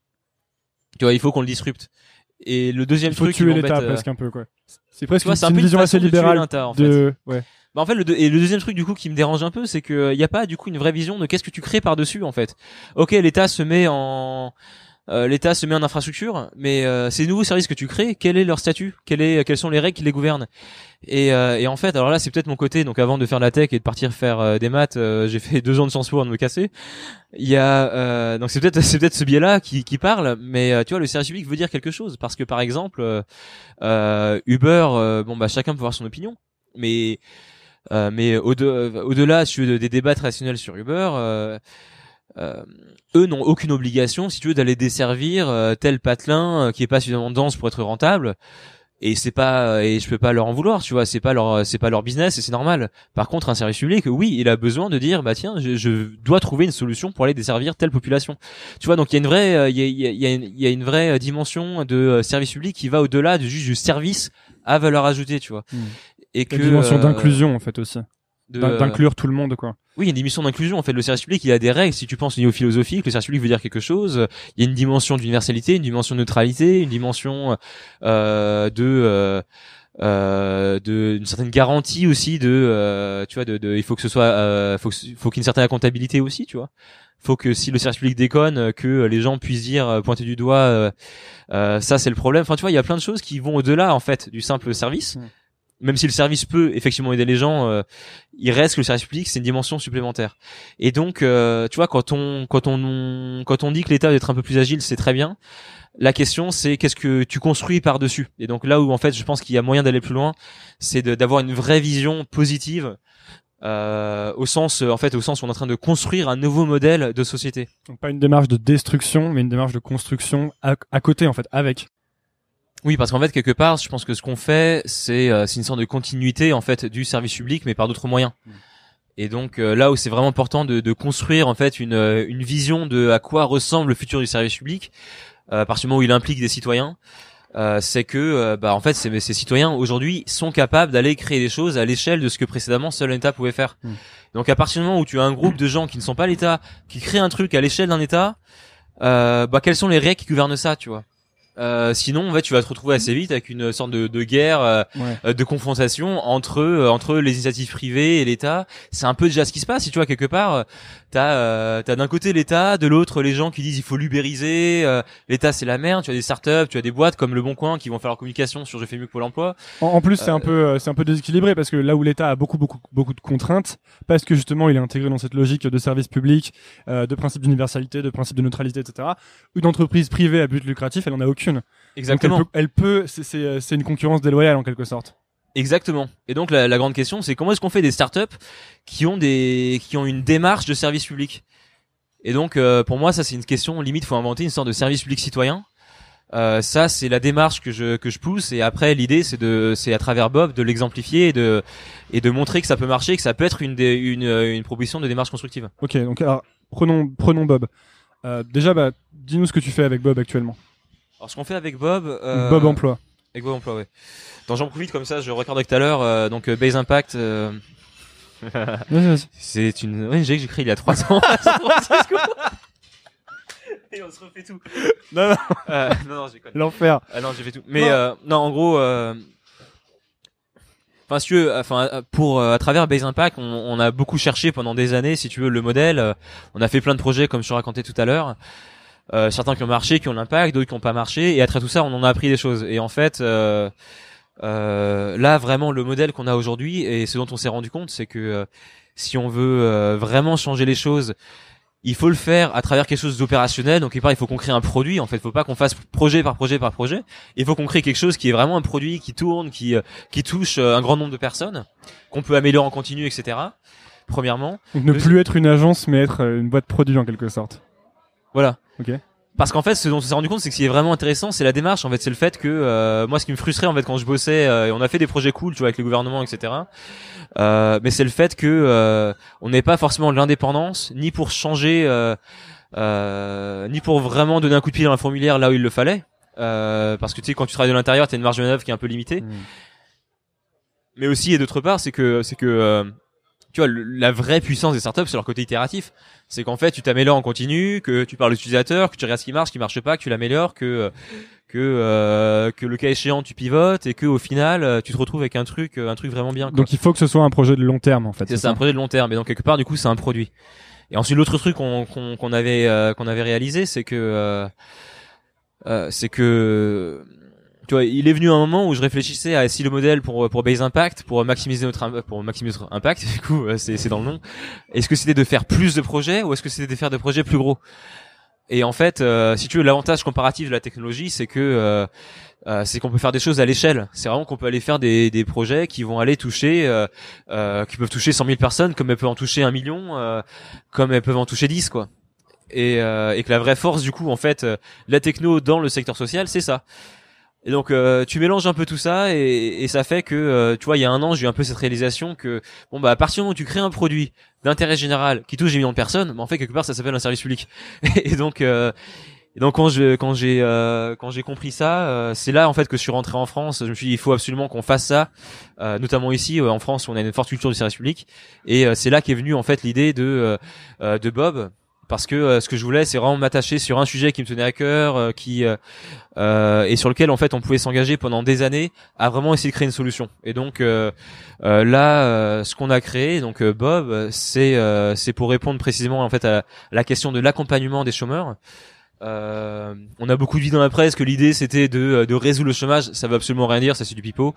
[SPEAKER 1] Tu vois, il faut qu'on le disrupte. Et le deuxième truc
[SPEAKER 2] qui m'embête, tuer l'État presque un peu quoi. C'est presque
[SPEAKER 1] vois,
[SPEAKER 2] une vision assez libérale
[SPEAKER 1] en fait.
[SPEAKER 2] Ouais.
[SPEAKER 1] Bah en fait le deuxième truc du coup qui me dérange un peu, c'est que y a pas du coup une vraie vision de qu'est-ce que tu crées par-dessus en fait. OK, l'État se met en infrastructure, mais ces nouveaux services que tu crées, quel est leur statut, quelles sont les règles qui les gouvernent, et en fait, alors là, c'est peut-être mon côté. Donc, avant de faire la tech et de partir faire des maths, j'ai fait 2 ans de Sciences Po avant de me casser. Il y a donc c'est peut-être ce biais-là qui parle, mais tu vois, le service public veut dire quelque chose parce que par exemple, Uber, chacun peut avoir son opinion, mais au-delà des débats traditionnels sur Uber. Eux n'ont aucune obligation, si tu veux, d'aller desservir tel patelin qui est pas suffisamment dense pour être rentable. Et je peux pas leur en vouloir, tu vois, c'est pas leur business et c'est normal. Par contre, un service public, oui, il a besoin de dire, bah tiens, je dois trouver une solution pour aller desservir telle population. Tu vois, donc il y a une vraie, il y a une vraie dimension de service public qui va au-delà de juste du service à valeur ajoutée, tu vois.
[SPEAKER 2] Et que une dimension d'inclusion en fait aussi. D'inclure tout le monde quoi.
[SPEAKER 1] Oui, il y a une dimension d'inclusion en fait. Le service public, il a des règles. Si tu penses au niveau philosophique, le service public veut dire quelque chose. Il y a une dimension d'universalité, une dimension de neutralité, une dimension d'une certaine garantie aussi tu vois, il faut que ce soit, faut qu'il y ait une certaine comptabilité aussi, tu vois. Faut que si le service public déconne, que les gens puissent dire, pointer du doigt, ça c'est le problème. Enfin, tu vois, il y a plein de choses qui vont au-delà en fait du simple service. Même si le service peut effectivement aider les gens, il reste que le service public c'est une dimension supplémentaire. Et donc, tu vois, quand on dit que l'État doit être un peu plus agile, c'est très bien. La question c'est qu'est-ce que tu construis par-dessus. Et donc là où en fait je pense qu'il y a moyen d'aller plus loin, c'est d'avoir une vraie vision positive. Au sens où on est en train de construire un nouveau modèle de société.
[SPEAKER 2] Donc pas une démarche de destruction, mais une démarche de construction à côté en fait, avec.
[SPEAKER 1] Oui, parce qu'en fait, quelque part, je pense que ce qu'on fait, c'est une sorte de continuité en fait du service public, mais par d'autres moyens. Et donc là où c'est vraiment important de construire en fait une vision de à quoi ressemble le futur du service public, à partir du moment où il implique des citoyens, c'est que en fait ces citoyens aujourd'hui sont capables d'aller créer des choses à l'échelle de ce que précédemment seul l'État pouvait faire. Donc à partir du moment où tu as un groupe de gens qui ne sont pas l'État, qui créent un truc à l'échelle d'un État, quelles sont les règles qui gouvernent ça, tu vois? Sinon en fait tu vas te retrouver assez vite avec une sorte de guerre de confrontation entre les initiatives privées et l'État. C'est un peu déjà ce qui se passe, si tu vois, quelque part t'as d'un côté l'État, de l'autre les gens qui disent il faut l'ubériser, l'État c'est la merde, tu as des startups, tu as des boîtes comme Le Bon Coin qui vont faire leur communication sur je fais mieux que Pôle emploi.
[SPEAKER 2] En plus c'est un peu déséquilibré parce que là où l'État a beaucoup de contraintes, parce que justement il est intégré dans cette logique de service public, de principe d'universalité, de principe de neutralité, etc. Une entreprise privée à but lucratif, elle en a aucune.
[SPEAKER 1] Exactement.
[SPEAKER 2] Donc c'est une concurrence déloyale en quelque sorte.
[SPEAKER 1] Exactement. Et donc la grande question, c'est comment est-ce qu'on fait des startups qui ont une démarche de service public. Et donc pour moi, ça c'est une question limite. Faut inventer une sorte de service public citoyen. Ça c'est la démarche que je pousse. Et après l'idée c'est à travers Bob de l'exemplifier et de montrer que ça peut marcher, que ça peut être une proposition de démarche constructive.
[SPEAKER 2] Ok. Donc alors prenons Bob. Déjà dis-nous ce que tu fais avec Bob actuellement.
[SPEAKER 1] Alors ce qu'on fait avec Bob.
[SPEAKER 2] Bob Emploi.
[SPEAKER 1] Avec Bob Emploi, ouais. Donc j'en profite comme ça, je recorde tout à l'heure. Donc Base Impact.
[SPEAKER 2] Vas-y.
[SPEAKER 1] C'est une ONG que j'ai créée il y a 3 ans. Et on se refait tout.
[SPEAKER 2] Non.
[SPEAKER 1] Non, j'ai quoi.
[SPEAKER 2] L'enfer.
[SPEAKER 1] Ah non, j'ai fait tout. Mais non, en gros, enfin, si tu veux, pour à travers Base Impact, on a beaucoup cherché pendant des années, si tu veux, le modèle. On a fait plein de projets, comme je te racontais tout à l'heure. Certains qui ont marché, qui ont l'impact, d'autres qui n'ont pas marché. Et à travers tout ça, on en a appris des choses. Et en fait, là, vraiment, le modèle qu'on a aujourd'hui et ce dont on s'est rendu compte, c'est que si on veut vraiment changer les choses, il faut le faire à travers quelque chose d'opérationnel. Donc, il faut qu'on crée un produit. En fait, il faut pas qu'on fasse projet par projet par projet. Il faut qu'on crée quelque chose qui est vraiment un produit qui tourne, qui touche un grand nombre de personnes, qu'on peut améliorer en continu, etc. Premièrement.
[SPEAKER 2] Donc, ne plus être une agence, mais être une boîte produit en quelque sorte.
[SPEAKER 1] Voilà.
[SPEAKER 2] Ok.
[SPEAKER 1] Parce qu'en fait, ce dont on s'est rendu compte, c'est que ce qui est vraiment intéressant, c'est la démarche. En fait, c'est le fait que moi, ce qui me frustrait en fait quand je bossais, et on a fait des projets cool, tu vois, avec les gouvernements, etc. Mais c'est le fait que on n'ait pas forcément de l'indépendance, ni pour changer, ni pour vraiment donner un coup de pied dans un formulaire là où il le fallait. Parce que tu sais, quand tu travailles de l'intérieur, t'as une marge de manœuvre qui est un peu limitée. Mais aussi, et d'autre part, c'est que tu vois, la vraie puissance des startups, c'est leur côté itératif. C'est qu'en fait, tu t'améliores en continu, que tu parles d'utilisateur, que tu regardes ce qui marche pas, que tu l'améliores, que le cas échéant, tu pivotes et que au final, tu te retrouves avec un truc vraiment bien, quoi.
[SPEAKER 2] Donc, il faut que ce soit un projet de long terme, en fait.
[SPEAKER 1] C'est un projet de long terme. Et donc, quelque part, du coup, c'est un produit. Et ensuite, l'autre truc qu'on avait réalisé, c'est que tu vois, il est venu un moment où je réfléchissais à si le modèle pour Base Impact, pour maximiser notre impact, du coup, c'est dans le nom. Est-ce que c'était de faire plus de projets ou est-ce que c'était de faire des projets plus gros? Et en fait, si tu veux, l'avantage comparatif de la technologie, c'est que c'est qu'on peut faire des choses à l'échelle. C'est vraiment qu'on peut aller faire des projets qui vont aller toucher, qui peuvent toucher 100 000 personnes, comme elles peuvent en toucher 1 million, comme elles peuvent en toucher 10, quoi. Et que la vraie force, du coup, en fait, la techno dans le secteur social, c'est ça. Et donc tu mélanges un peu tout ça et ça fait que tu vois, il y a un an, j'ai eu un peu cette réalisation que bon bah à partir du moment où tu crées un produit d'intérêt général qui touche des millions de personnes, bah, en fait quelque part ça s'appelle un service public. Et donc quand j'ai compris ça, c'est là en fait que je suis rentré en France. Je me suis dit il faut absolument qu'on fasse ça, notamment ici en France où on a une forte culture du service public. Et c'est là qu'est venue en fait l'idée de Bob. Parce que ce que je voulais, c'est vraiment m'attacher sur un sujet qui me tenait à cœur, et sur lequel en fait on pouvait s'engager pendant des années à vraiment essayer de créer une solution. Et donc là, ce qu'on a créé, donc Bob, c'est pour répondre précisément en fait à la question de l'accompagnement des chômeurs. On a beaucoup dit dans la presse que l'idée c'était de résoudre le chômage. Ça veut absolument rien dire, ça c'est du pipeau.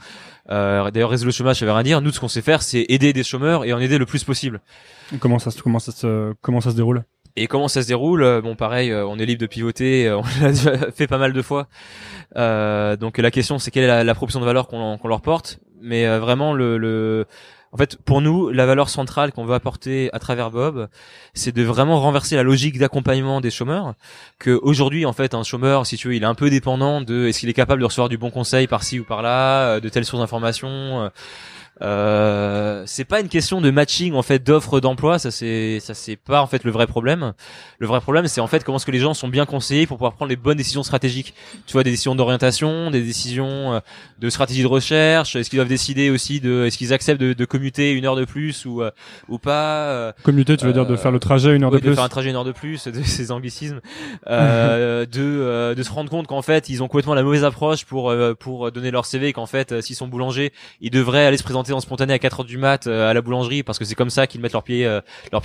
[SPEAKER 1] D'ailleurs résoudre le chômage ça veut rien dire. Nous ce qu'on sait faire c'est aider des chômeurs et en aider le plus possible.
[SPEAKER 2] Comment ça se déroule?
[SPEAKER 1] Et comment ça se déroule? Bon, pareil, on est libre de pivoter, on l'a déjà fait pas mal de fois. Donc la question, c'est quelle est la proposition de valeur qu'on leur porte. Mais vraiment, en fait, pour nous, la valeur centrale qu'on veut apporter à travers Bob, c'est de vraiment renverser la logique d'accompagnement des chômeurs. Que aujourd'hui, en fait, un chômeur, si tu veux, il est un peu dépendant de est-ce qu'il est capable de recevoir du bon conseil par-ci ou par-là, de telle source d'information. C'est pas une question de matching en fait d'offres d'emploi, ça c'est pas en fait le vrai problème. Le vrai problème c'est en fait comment est-ce que les gens sont bien conseillés pour pouvoir prendre les bonnes décisions stratégiques. Tu vois, des décisions d'orientation, des décisions de stratégie de recherche, est-ce qu'ils doivent décider aussi est-ce qu'ils acceptent de commuter 1 heure de plus ou pas.
[SPEAKER 2] Commuter, tu veux dire de faire le trajet 1 heure de plus.
[SPEAKER 1] De faire un trajet 1 heure de plus, de ces anglicismes, de se rendre compte qu'en fait ils ont complètement la mauvaise approche pour donner leur CV, qu'en fait s'ils sont boulangers, ils devraient aller se présenter en spontané à 4 heures du mat à la boulangerie parce que c'est comme ça qu'ils mettent leurs pieds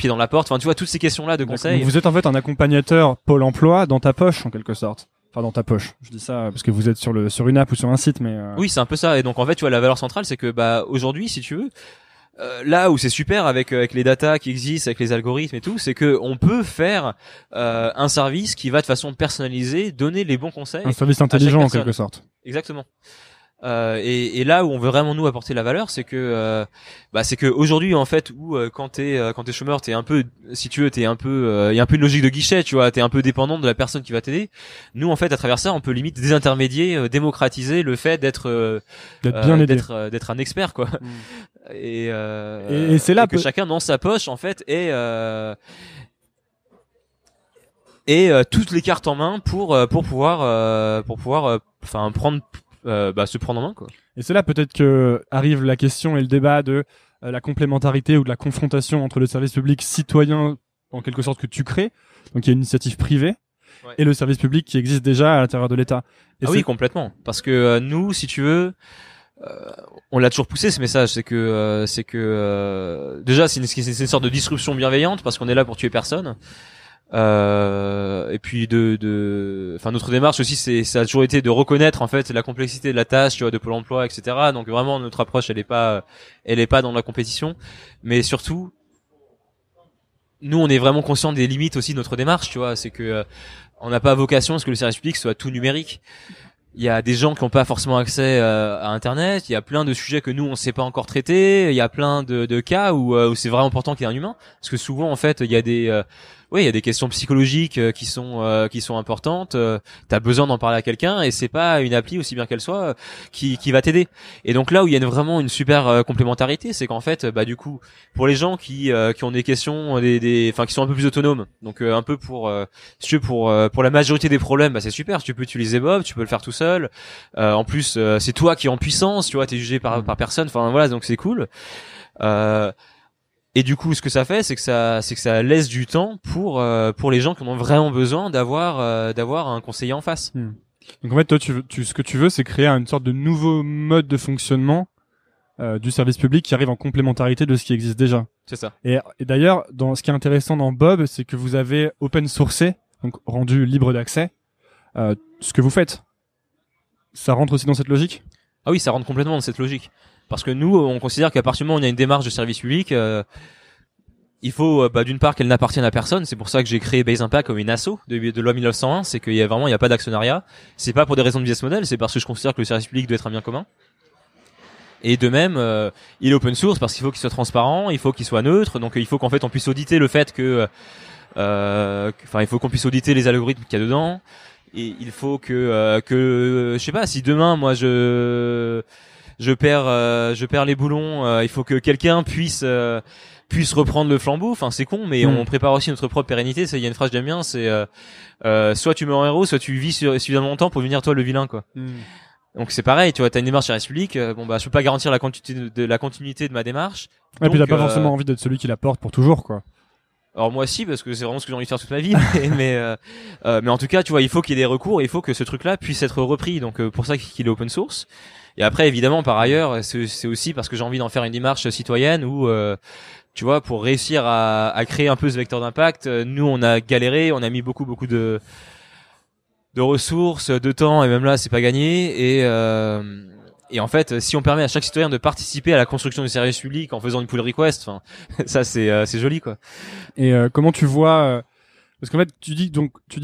[SPEAKER 1] dans la porte. Enfin, tu vois, toutes ces questions-là de conseils.
[SPEAKER 2] Vous êtes en fait un accompagnateur Pôle emploi dans ta poche en quelque sorte. Enfin, dans ta poche. Je dis ça parce que vous êtes sur une app ou sur un site, mais
[SPEAKER 1] Oui, c'est un peu ça. Et donc en fait, tu vois, la valeur centrale, c'est que bah aujourd'hui, si tu veux, là où c'est super avec les datas qui existent, avec les algorithmes et tout, c'est que on peut faire un service qui va de façon personnalisée donner les bons conseils.
[SPEAKER 2] Un service intelligent en quelque sorte.
[SPEAKER 1] Exactement. Et là où on veut vraiment nous apporter la valeur, c'est que aujourd'hui en fait où quand t'es chômeur, t'es un peu, si tu veux, il y a un peu une logique de guichet, tu vois, t'es un peu dépendant de la personne qui va t'aider. Nous en fait à travers ça, on peut limite désintermédier, démocratiser le fait d'être bien aidé, d'être un expert quoi. Et
[SPEAKER 2] c'est là
[SPEAKER 1] que chacun dans sa poche en fait et toutes les cartes en main pour pouvoir prendre se prendre en main quoi.
[SPEAKER 2] Et c'est là peut-être que arrive la question et le débat de la complémentarité ou de la confrontation entre le service public citoyen en quelque sorte que tu crées, donc il y a une initiative privée, et le service public qui existe déjà à l'intérieur de l'État. Et
[SPEAKER 1] oui, complètement. Parce que nous, si tu veux, on l'a toujours poussé ce message, c'est que déjà c'est une sorte de disruption bienveillante parce qu'on est là pour tuer personne. Et puis enfin notre démarche aussi, ça a toujours été de reconnaître en fait la complexité de la tâche, tu vois, de Pôle Emploi, etc. Donc vraiment notre approche, elle est pas dans la compétition, mais surtout nous on est vraiment conscient des limites aussi de notre démarche, tu vois. C'est que on n'a pas vocation à ce que le service public soit tout numérique. Il y a des gens qui n'ont pas forcément accès à Internet. Il y a plein de sujets que nous on ne sait pas encore traiter. Il y a plein de cas où c'est vraiment important qu'il y ait un humain, parce que souvent en fait il y a des questions psychologiques qui sont importantes. T'as besoin d'en parler à quelqu'un et c'est pas une appli aussi bien qu'elle soit qui va t'aider. Et donc là où il y a vraiment une super complémentarité, c'est qu'en fait du coup pour les gens qui ont des questions enfin qui sont un peu plus autonomes, donc un peu pour la majorité des problèmes, c'est super, tu peux utiliser Bob, tu peux le faire tout seul. En plus c'est toi qui es en puissance, tu vois, t'es jugé par personne, enfin voilà, donc c'est cool. Et du coup, ce que ça fait, c'est que ça laisse du temps pour les gens qui en ont vraiment besoin d'avoir un conseiller en face.
[SPEAKER 2] Donc en fait, toi, ce que tu veux, c'est créer une sorte de nouveau mode de fonctionnement du service public qui arrive en complémentarité de ce qui existe déjà.
[SPEAKER 1] C'est ça.
[SPEAKER 2] Et d'ailleurs, ce qui est intéressant dans Bob, c'est que vous avez open sourcé, donc rendu libre d'accès, ce que vous faites. Ça rentre aussi dans cette logique ?
[SPEAKER 1] Ah oui, ça rentre complètement dans cette logique. Parce que nous, on considère qu'à partir du moment où on a une démarche de service public, il faut d'une part qu'elle n'appartienne à personne. C'est pour ça que j'ai créé Base Impact comme une asso de loi 1901. C'est qu'il y a pas d'actionnariat. C'est pas pour des raisons de business model, c'est parce que je considère que le service public doit être un bien commun. Et de même, il est open source parce qu'il faut qu'il soit transparent, il faut qu'il soit neutre. Donc il faut qu'en fait on puisse auditer le fait que, il faut qu'on puisse auditer les algorithmes qu'il y a dedans. Et il faut que je sais pas, si demain moi je perds les boulons, il faut que quelqu'un puisse reprendre le flambeau. Enfin, c'est con, mais on prépare aussi notre propre pérennité. Il y a une phrase que j'aime bien, c'est soit tu meurs en héros, soit tu vis suffisamment longtemps pour devenir toi le vilain, quoi. Donc c'est pareil, tu vois, t'as une démarche service public, je peux pas garantir la continuité de ma démarche.
[SPEAKER 2] Et puis t'as pas forcément envie d'être celui qui la porte pour toujours, quoi.
[SPEAKER 1] Alors moi si, parce que c'est vraiment ce que j'ai envie de faire toute ma vie, mais en tout cas, tu vois, il faut qu'il y ait des recours, et il faut que ce truc-là puisse être repris. Donc pour ça qu'il est open source. Et après, évidemment, par ailleurs, c'est aussi parce que j'ai envie d'en faire une démarche citoyenne où, tu vois, pour réussir à créer un peu ce vecteur d'impact, nous, on a galéré, on a mis beaucoup de ressources, de temps, et même là, c'est pas gagné. Et en fait, si on permet à chaque citoyen de participer à la construction du service public en faisant une pull request, enfin, ça, c'est joli, quoi.
[SPEAKER 2] Et comment tu vois parce qu'en fait, tu dis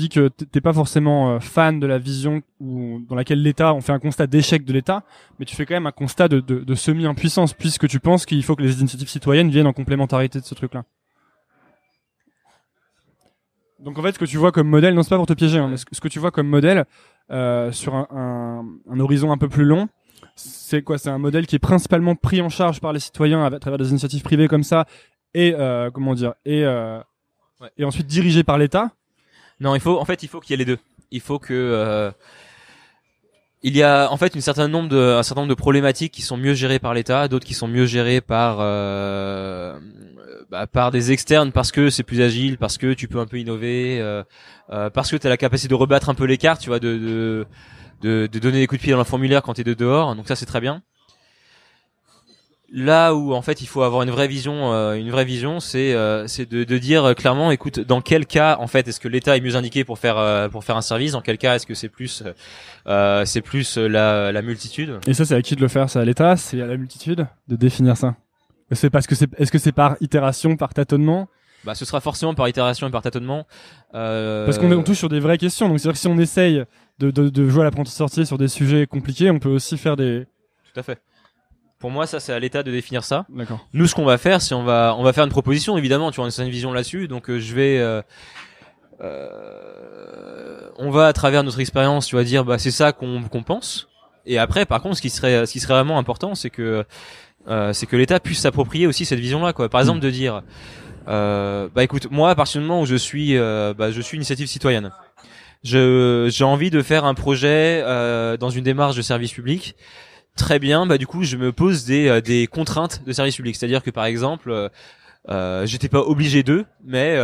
[SPEAKER 2] que t'es pas forcément fan de la vision dans laquelle l'État, on fait un constat d'échec de l'État, mais tu fais quand même un constat de semi-impuissance, puisque tu penses qu'il faut que les initiatives citoyennes viennent en complémentarité de ce truc-là. Donc en fait, ce que tu vois comme modèle, non, c'est pas pour te piéger, hein, mais ce que tu vois comme modèle sur un horizon un peu plus long, c'est quoi ? C'est un modèle qui est principalement pris en charge par les citoyens à travers des initiatives privées comme ça, et et ensuite dirigé par l'État.
[SPEAKER 1] Non, il faut qu'il y ait les deux. Il faut que il y a en fait un certain nombre de problématiques qui sont mieux gérées par l'État, d'autres qui sont mieux gérées par des externes parce que c'est plus agile, parce que tu peux un peu innover, parce que tu as la capacité de rebattre un peu les cartes, tu vois, de donner des coups de pied dans le formulaire quand tu es de dehors. Donc ça c'est très bien. Là où en fait il faut avoir une vraie vision, c'est de dire clairement, écoute, dans quel cas en fait est-ce que l'État est mieux indiqué pour faire un service, dans quel cas est-ce que c'est plus la multitude.
[SPEAKER 2] Et ça, c'est à qui de le faire? C'est à l'État, c'est à la multitude de définir ça. Est-ce que c'est par itération, par tâtonnement?
[SPEAKER 1] Ce sera forcément par itération et par tâtonnement.
[SPEAKER 2] Parce qu'on touche sur des vraies questions. Donc c'est-à-dire que si on essaye de jouer à l'apprenti-sorcier sur des sujets compliqués, on peut aussi faire des.
[SPEAKER 1] Tout à fait. Pour moi, ça, c'est à l'État de définir ça.
[SPEAKER 2] D'accord.
[SPEAKER 1] Nous, ce qu'on va faire, c'est on va faire une proposition, évidemment. Tu vois, on a une vision là-dessus. Donc, on va à travers notre expérience, tu vas dire, c'est ça qu'on pense. Et après, par contre, ce qui serait vraiment important, c'est que l'État puisse s'approprier aussi cette vision-là, quoi. Par exemple, de dire, écoute, moi, à partir du moment où je suis initiative citoyenne, j'ai envie de faire un projet dans une démarche de service public. Très bien, du coup, je me pose des contraintes de service public. C'est-à-dire que, par exemple, J'étais pas obligé d'eux, mais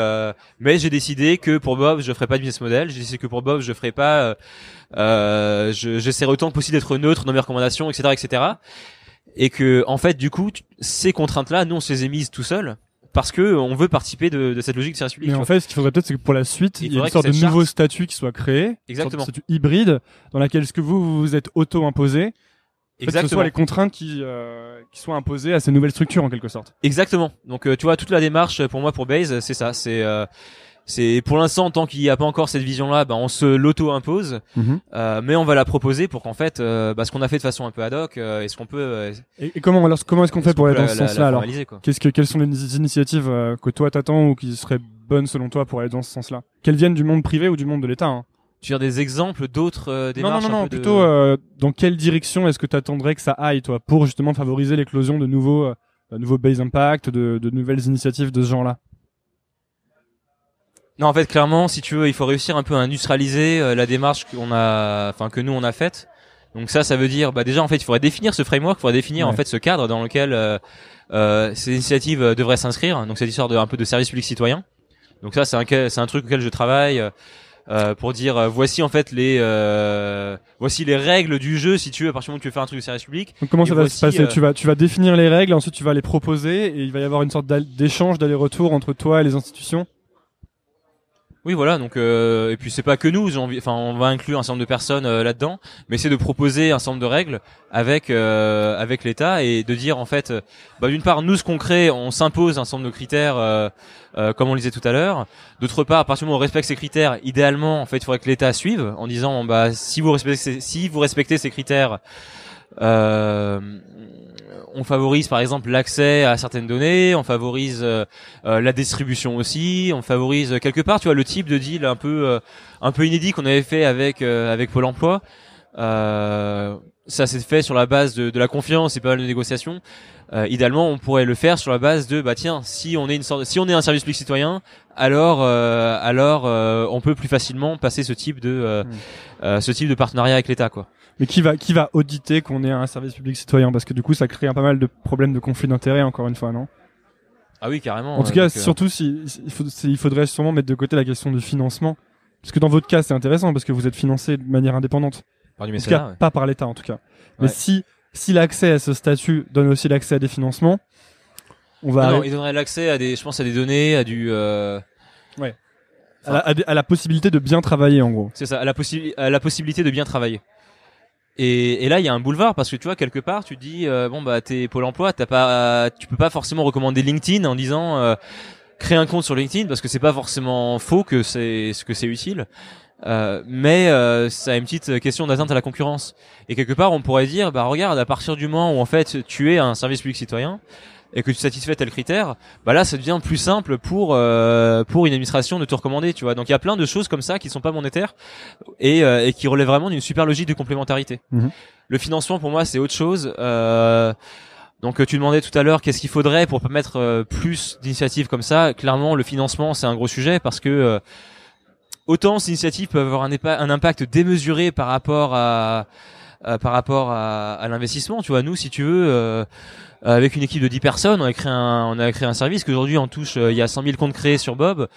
[SPEAKER 1] j'ai décidé que pour Bob je ferais pas de business model. J'ai décidé que pour Bob je ferais pas. J'essaierai autant que possible d'être neutre dans mes recommandations, etc., etc. Et que en fait du coup ces contraintes-là, nous on se les a mises tout seul. Parce que on veut participer de cette logique de service public.
[SPEAKER 2] Mais en fait, ce qu'il faudrait peut-être, c'est que pour la suite, il y ait une sorte de nouveau statut qui soit créé,
[SPEAKER 1] exactement,
[SPEAKER 2] une sorte de statut hybride, dans laquelle est-ce que vous vous êtes auto-imposé, que ce soit les contraintes qui soient imposées à ces nouvelles structures en quelque sorte.
[SPEAKER 1] Exactement. Donc tu vois, toute la démarche pour moi pour Base, c'est ça. C'est pour l'instant, tant qu'il n'y a pas encore cette vision-là, on se l'auto-impose, mais on va la proposer pour qu'en fait, ce qu'on a fait de façon un peu ad hoc, est-ce qu'on peut
[SPEAKER 2] et comment est-ce qu'on fait pour aller dans ce sens-là alors quelles sont les initiatives que toi t'attends ou qui seraient bonnes selon toi pour aller dans ce sens-là? Qu'elles viennent du monde privé ou du monde de l'État, hein?
[SPEAKER 1] Tu as des exemples d'autres démarches?
[SPEAKER 2] Non, plutôt dans quelle direction est-ce que t'attendrais que ça aille, toi, pour justement favoriser l'éclosion de nouveaux Base Impact, de nouvelles initiatives de ce genre-là?
[SPEAKER 1] Non, en fait, clairement, si tu veux, il faut réussir un peu à industrialiser la démarche que nous on a faite. Donc ça veut dire, déjà en fait, il faudrait définir ce framework, il faudrait définir en fait ce cadre dans lequel ces initiatives devraient s'inscrire. Donc cette histoire de un peu de service public citoyen. Donc ça, c'est un truc auquel je travaille pour dire voici en fait voici les règles du jeu si tu veux à partir du moment où tu veux faire un truc de service public.
[SPEAKER 2] Donc comment ça va se passer? Tu vas définir les règles, ensuite tu vas les proposer et il va y avoir une sorte d'échange, d'aller-retour entre toi et les institutions.
[SPEAKER 1] Oui, voilà. Donc et puis c'est pas que nous. On va inclure un certain nombre de personnes là-dedans, mais c'est de proposer un certain nombre de règles avec l'État et de dire en fait, d'une part, nous ce qu'on crée, on s'impose un certain nombre de critères, comme on le disait tout à l'heure. D'autre part, à partir du moment où on respecte ces critères, idéalement, en fait, il faudrait que l'État suive en disant, si vous respectez ces critères. On favorise par exemple l'accès à certaines données, on favorise la distribution aussi, on favorise quelque part, tu vois, le type de deal un peu inédit qu'on avait fait avec Pôle Emploi. Ça s'est fait sur la base de la confiance et pas mal de négociations. Idéalement, on pourrait le faire sur la base de tiens, si on est un service public citoyen, alors on peut plus facilement passer ce type de partenariat avec l'État, quoi.
[SPEAKER 2] Mais qui va auditer qu'on est un service public citoyen? Parce que du coup, ça crée pas mal de problèmes de conflit d'intérêts, encore une fois, non?
[SPEAKER 1] Ah oui, carrément.
[SPEAKER 2] En tout cas, surtout il faudrait sûrement mettre de côté la question du financement. Parce que dans votre cas, c'est intéressant parce que vous êtes financé de manière indépendante.
[SPEAKER 1] Par du
[SPEAKER 2] mécénat, en tout cas, pas par l'État, en tout cas. Mais si l'accès à ce statut donne aussi l'accès à des financements, on va...
[SPEAKER 1] Non, il donnerait l'accès à des données, à du...
[SPEAKER 2] Ouais. À la possibilité de bien travailler, en gros.
[SPEAKER 1] C'est ça, à la possibilité de bien travailler. Et là, il y a un boulevard parce que tu vois, quelque part, tu te dis, t'es Pôle Emploi, tu peux pas forcément recommander LinkedIn en disant, créer un compte sur LinkedIn parce que c'est pas forcément faux que c'est utile. Mais ça a une petite question d'atteinte à la concurrence. Et quelque part, on pourrait dire, regarde, à partir du moment où en fait tu es un service public citoyen et que tu satisfais tel critère, là ça devient plus simple pour une administration de te recommander, tu vois. Donc il y a plein de choses comme ça qui sont pas monétaires et qui relèvent vraiment d'une super logique de complémentarité. Le financement pour moi c'est autre chose. Donc tu demandais tout à l'heure qu'est-ce qu'il faudrait pour permettre plus d'initiatives comme ça. Clairement le financement c'est un gros sujet parce que autant ces initiatives peuvent avoir un impact démesuré par rapport à l'investissement. Tu vois, nous, si tu veux, avec une équipe de 10 personnes, on a créé un service qu'aujourd'hui on touche. Il y a 100 000 comptes créés sur Bob,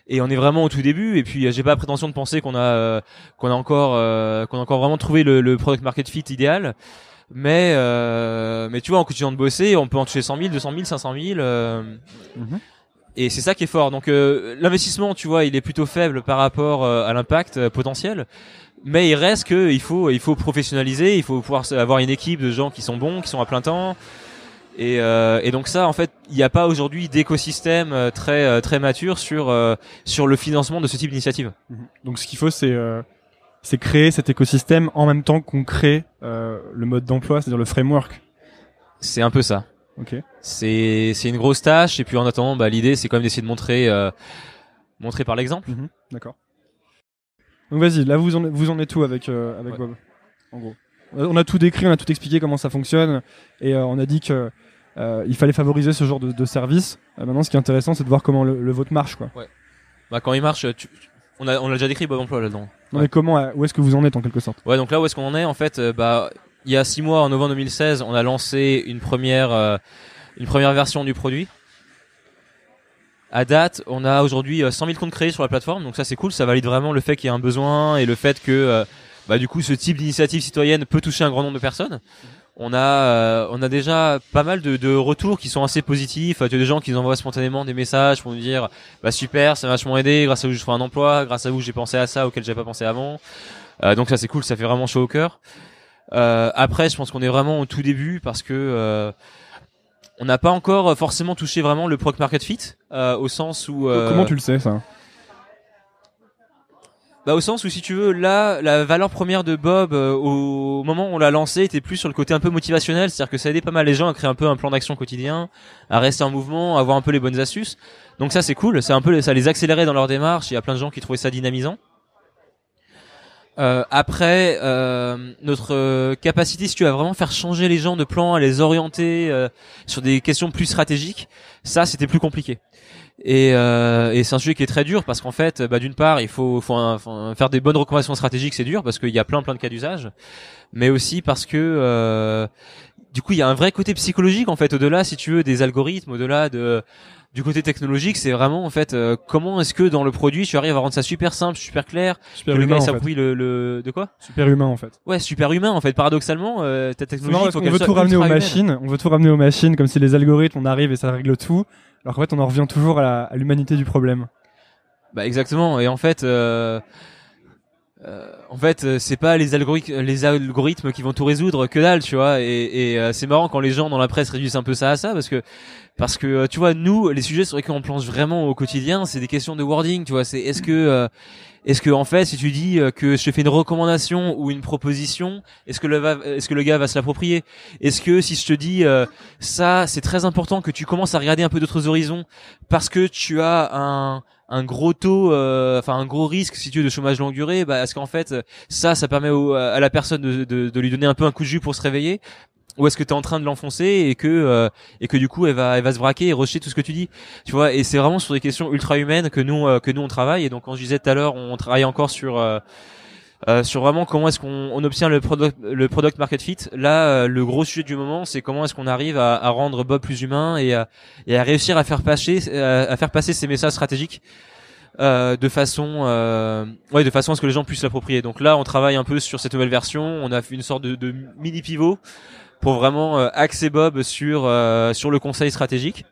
[SPEAKER 1] et on est vraiment au tout début. Et puis, j'ai pas la prétention de penser qu'on a encore vraiment trouvé le product market fit idéal. Mais tu vois, en continuant de bosser, on peut en toucher 100 000, 200 000, 500 000. Et c'est ça qui est fort. Donc l'investissement, tu vois, il est plutôt faible par rapport à l'impact potentiel. Mais il reste que il faut professionnaliser, il faut pouvoir avoir une équipe de gens qui sont bons, qui sont à plein temps. Et donc ça, en fait, il n'y a pas aujourd'hui d'écosystème très mature sur le financement de ce type d'initiative.
[SPEAKER 2] Donc ce qu'il faut, c'est créer cet écosystème en même temps qu'on crée le mode d'emploi, c'est-à-dire le framework.
[SPEAKER 1] C'est un peu ça.
[SPEAKER 2] Okay.
[SPEAKER 1] C'est une grosse tâche et puis en attendant l'idée c'est quand même d'essayer de montrer par l'exemple.
[SPEAKER 2] D'accord. Donc vas-y, là vous en êtes où avec Bob en gros. On a tout décrit, on a tout expliqué comment ça fonctionne et on a dit que il fallait favoriser ce genre de service. Maintenant ce qui est intéressant c'est de voir comment le vôtre marche quoi.
[SPEAKER 1] Ouais. Quand il marche on l'a déjà décrit Bob Emploi là-dedans.
[SPEAKER 2] Non mais comment où est-ce que vous en êtes en quelque sorte?
[SPEAKER 1] Ouais, donc là où est-ce qu'on en est en fait il y a 6 mois, en novembre 2016, on a lancé une première version du produit. À date, on a aujourd'hui 100 000 comptes créés sur la plateforme, donc ça c'est cool, ça valide vraiment le fait qu'il y a un besoin et le fait que du coup ce type d'initiative citoyenne peut toucher un grand nombre de personnes. On a déjà pas mal de retours qui sont assez positifs. Tu as des gens qui nous envoient spontanément des messages pour nous dire super, ça m'a vachement aidé, grâce à vous je trouve un emploi, grâce à vous j'ai pensé à ça auquel j'avais pas pensé avant. Donc ça c'est cool, ça fait vraiment chaud au cœur. Après je pense qu'on est vraiment au tout début parce que on n'a pas encore forcément touché vraiment le product market fit au sens où
[SPEAKER 2] comment tu le sais ça?
[SPEAKER 1] Au sens où si tu veux là la valeur première de Bob au moment où on l'a lancé était plus sur le côté un peu motivationnel, c'est-à-dire que ça aidait pas mal les gens à créer un peu un plan d'action quotidien, à rester en mouvement, à avoir un peu les bonnes astuces. Donc ça c'est cool, c'est un peu ça les accélérait dans leur démarche, il y a plein de gens qui trouvaient ça dynamisant. Après notre capacité si tu vas vraiment faire changer les gens de plan, à les orienter sur des questions plus stratégiques, ça c'était plus compliqué. Et c'est un sujet qui est très dur parce qu'en fait d'une part il faut faire des bonnes recommandations stratégiques, c'est dur parce qu'il y a plein de cas d'usage, mais aussi parce que du coup il y a un vrai côté psychologique en fait au-delà si tu veux des algorithmes, au-delà du côté technologique, c'est vraiment en fait comment est-ce que dans le produit tu arrives à rendre ça super simple, super clair,
[SPEAKER 2] super
[SPEAKER 1] que
[SPEAKER 2] humain,
[SPEAKER 1] le gars
[SPEAKER 2] en
[SPEAKER 1] s'approprie le de quoi
[SPEAKER 2] super humain en fait.
[SPEAKER 1] Ouais, super humain en fait. Paradoxalement, ta technologie,
[SPEAKER 2] on veut tout ramener aux machines. On veut tout ramener aux machines, comme si les algorithmes on arrive et ça règle tout. Alors qu'en fait, on en revient toujours à l'humanité du problème.
[SPEAKER 1] Exactement. Et en fait, c'est pas les algorithmes qui vont tout résoudre, que dalle, tu vois. Et c'est marrant quand les gens dans la presse réduisent un peu ça à ça, parce que tu vois, nous, les sujets sur lesquels on planche vraiment au quotidien, c'est des questions de wording, tu vois. C'est est-ce que en fait, si tu dis que je te fais une recommandation ou une proposition, est-ce que le gars va se l'approprier? Est-ce que si je te dis ça, c'est très important que tu commences à regarder un peu d'autres horizons parce que tu as un gros taux, un gros risque si tu veux de chômage longue durée, est-ce qu'en fait ça permet à la personne de lui donner un peu un coup de jus pour se réveiller? Ou est-ce que t'es en train de l'enfoncer et que du coup elle va se braquer et rejeter tout ce que tu dis, tu vois? Et c'est vraiment sur des questions ultra humaines que nous on travaille. Et donc quand je disais tout à l'heure, on travaille encore sur vraiment comment est-ce qu'on obtient le product market fit. Là le gros sujet du moment, c'est comment est-ce qu'on arrive à rendre Bob plus humain et à réussir à faire passer ces messages stratégiques de façon à ce que les gens puissent l'approprier. Donc là on travaille un peu sur cette nouvelle version. On a fait une sorte de mini pivot pour vraiment axer Bob sur le conseil stratégique.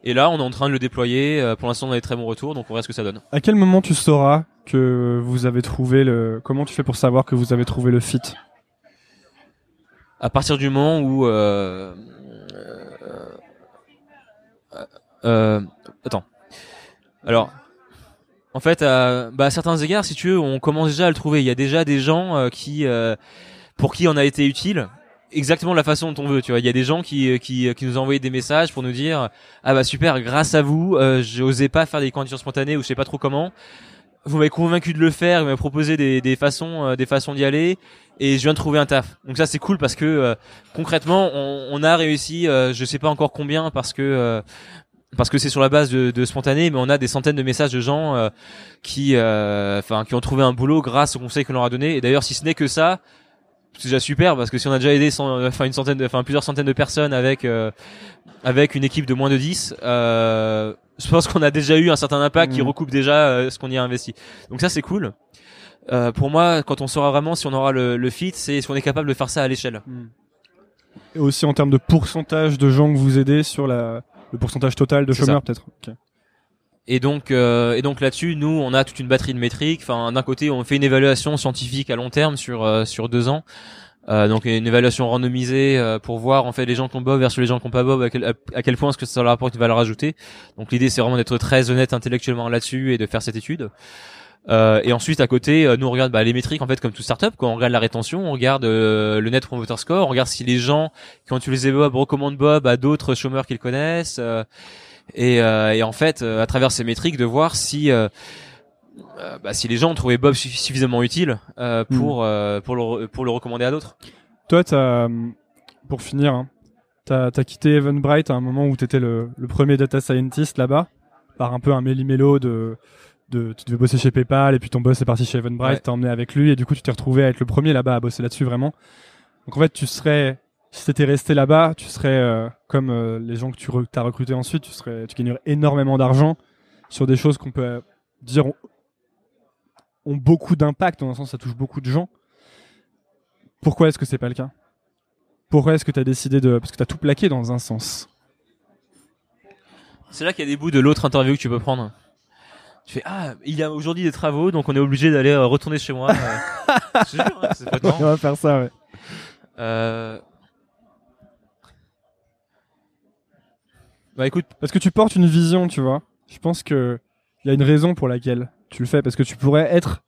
[SPEAKER 1] Et là, on est en train de le déployer. Pour l'instant, on a des très bons retours, donc on verra ce que ça donne.
[SPEAKER 2] À quel moment tu sauras que vous avez trouvé comment tu fais pour savoir que vous avez trouvé le fit?
[SPEAKER 1] À partir du moment où attends. Alors, en fait, à certains égards, si tu veux, on commence déjà à le trouver. Il y a déjà des gens pour qui on a été utile, exactement de la façon dont on veut, tu vois. Il y a des gens qui nous ont envoyé des messages pour nous dire super, grâce à vous, j'osais pas faire des candidatures spontanées ou je sais pas trop comment. Vous m'avez convaincu de le faire, vous m'avez proposé des façons d'y aller et je viens de trouver un taf. Donc ça c'est cool parce que concrètement on a réussi, je sais pas encore combien parce que c'est sur la base de spontané, mais on a des centaines de messages de gens qui ont trouvé un boulot grâce au conseil qu'on leur a donné. Et d'ailleurs, si ce n'est que ça, c'est déjà super parce que si on a déjà aidé plusieurs centaines de personnes avec une équipe de moins de 10, je pense qu'on a déjà eu un certain impact qui recoupe déjà ce qu'on y a investi. Donc ça c'est cool. Pour moi, quand on saura vraiment si on aura le fit, c'est si on est capable de faire ça à l'échelle.
[SPEAKER 2] Et aussi en termes de pourcentage de gens que vous aidez sur le pourcentage total de chômeurs peut-être. Okay.
[SPEAKER 1] Et donc là-dessus, nous, on a toute une batterie de métriques. D'un côté, on fait une évaluation scientifique à long terme sur 2 ans. Donc une évaluation randomisée pour voir en fait les gens qui ont Bob versus les gens qui ont pas Bob, à quel point est-ce que ça leur apporte une valeur ajoutée. Donc l'idée, c'est vraiment d'être très honnête intellectuellement là-dessus et de faire cette étude. Et ensuite à côté, nous on regarde les métriques en fait comme toute startup. Quand on regarde la rétention, on regarde le net promoter score, on regarde si les gens qui ont utilisé Bob recommandent Bob à d'autres chômeurs qu'ils connaissent. Et en fait, à travers ces métriques, de voir si les gens ont trouvé Bob suffisamment utile pour le recommander à d'autres.
[SPEAKER 2] Toi, pour finir, t'as quitté Eventbrite à un moment où t'étais le premier data scientist là-bas, par un peu un méli-mélo tu devais bosser chez PayPal et puis ton boss est parti chez Eventbrite, t'as emmené avec lui et du coup tu t'es retrouvé à être le premier là-bas à bosser là-dessus vraiment. Donc en fait, tu serais si t'étais resté là-bas, tu serais comme les gens que t'as recrutés ensuite, tu gagnerais énormément d'argent sur des choses qu'on peut dire ont beaucoup d'impact, dans le sens ça touche beaucoup de gens. Pourquoi est-ce que c'est pas le cas? Pourquoi est-ce que t'as décidé parce que t'as tout plaqué dans un sens?
[SPEAKER 1] C'est là qu'il y a des bouts de l'autre interview que tu peux prendre. Tu fais il y a aujourd'hui des travaux, donc on est obligé d'aller retourner chez moi. Je te jure, c'est pas
[SPEAKER 2] On va faire ça, ouais.
[SPEAKER 1] Bah écoute,
[SPEAKER 2] parce que tu portes une vision, tu vois. Je pense que il y a une raison pour laquelle tu le fais, parce que tu pourrais être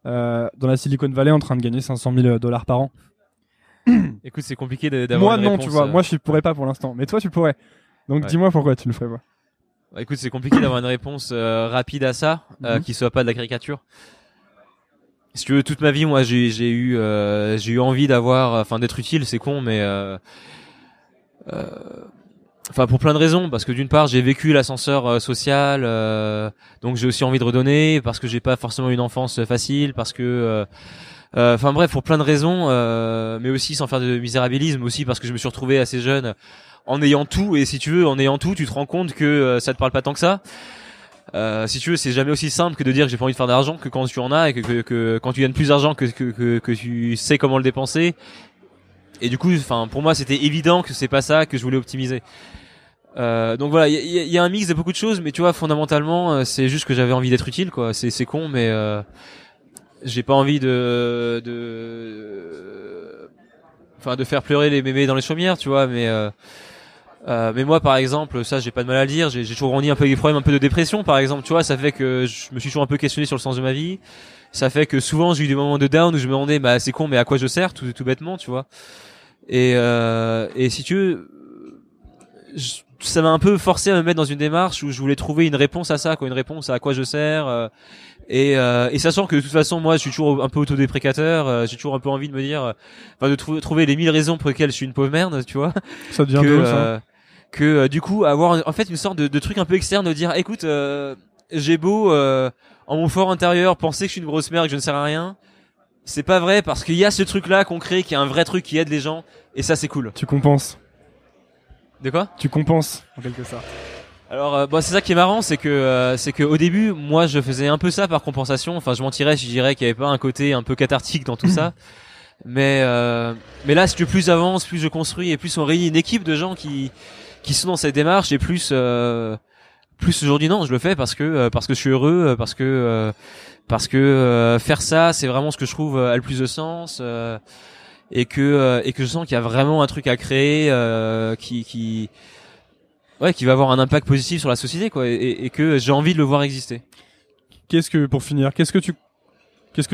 [SPEAKER 2] dans la Silicon Valley en train de gagner $500,000 par an.
[SPEAKER 1] Écoute, c'est compliqué d'avoir une réponse.
[SPEAKER 2] Moi non, tu vois. Moi je pourrais pas pour l'instant, mais toi tu pourrais. Donc dis-moi pourquoi tu le ferais pas.
[SPEAKER 1] Bah, écoute, c'est compliqué d'avoir une réponse rapide à ça, qui soit pas de la caricature. Si tu veux, toute ma vie, moi, j'ai eu envie d'être utile. C'est con, mais pour plein de raisons, parce que d'une part j'ai vécu l'ascenseur social, donc j'ai aussi envie de redonner, parce que j'ai pas forcément une enfance facile, parce que bref, pour plein de raisons, mais aussi sans faire de misérabilisme, aussi parce que je me suis retrouvé assez jeune en ayant tout, et si tu veux, en ayant tout, tu te rends compte que ça te parle pas tant que ça. Si tu veux, c'est jamais aussi simple que de dire que j'ai pas envie de faire d'argent que quand tu en as, et que quand tu gagnes plus d'argent que tu sais comment le dépenser. Et du coup, pour moi, c'était évident que c'est pas ça que je voulais optimiser. Donc voilà, il y a un mix de beaucoup de choses, mais tu vois, fondamentalement, c'est juste que j'avais envie d'être utile, quoi. C'est con, mais j'ai pas envie de faire pleurer les mémés dans les chaumières, tu vois. Mais moi, par exemple, ça, j'ai pas de mal à le dire. J'ai toujours grandi un peu avec des problèmes, un peu de dépression, par exemple. Tu vois, ça fait que je me suis toujours un peu questionné sur le sens de ma vie. Ça fait que souvent, j'ai eu des moments de down où je me demandais, bah, c'est con, mais à quoi je sers, tout bêtement, tu vois. Et si tu veux, ça m'a un peu forcé à me mettre dans une démarche où je voulais trouver une réponse à ça, quoi, une réponse à quoi je sers. Et sachant que de toute façon, moi, je suis toujours un peu autodéprécateur, j'ai toujours un peu envie de me dire, de trouver les 1000 raisons pour lesquelles je suis une pauvre merde, tu vois.
[SPEAKER 2] Ça devient drôle, ça.
[SPEAKER 1] Du coup, avoir en fait une sorte de truc un peu externe, de dire, écoute, j'ai beau en mon fort intérieur penser que je suis une grosse merde, que je ne sers à rien. C'est pas vrai, parce qu'il y a ce truc-là qu'on crée, qui est un vrai truc qui aide les gens, et ça, c'est cool.
[SPEAKER 2] Tu compenses.
[SPEAKER 1] De quoi?
[SPEAKER 2] Tu compenses, en quelque sorte.
[SPEAKER 1] Alors, c'est ça qui est marrant, c'est que au début, moi, je faisais un peu ça par compensation. Enfin, je mentirais si je dirais qu'il y avait pas un côté un peu cathartique dans tout ça. Mais là, si plus j'avance, plus je construis, et plus on réunit une équipe de gens qui sont dans cette démarche, et plus aujourd'hui, non, je le fais parce que je suis heureux, parce que faire ça, c'est vraiment ce que je trouve a le plus de sens, et que je sens qu'il y a vraiment un truc à créer, qui va avoir un impact positif sur la société, quoi, et que j'ai envie de le voir exister.
[SPEAKER 2] Pour finir, qu'est-ce que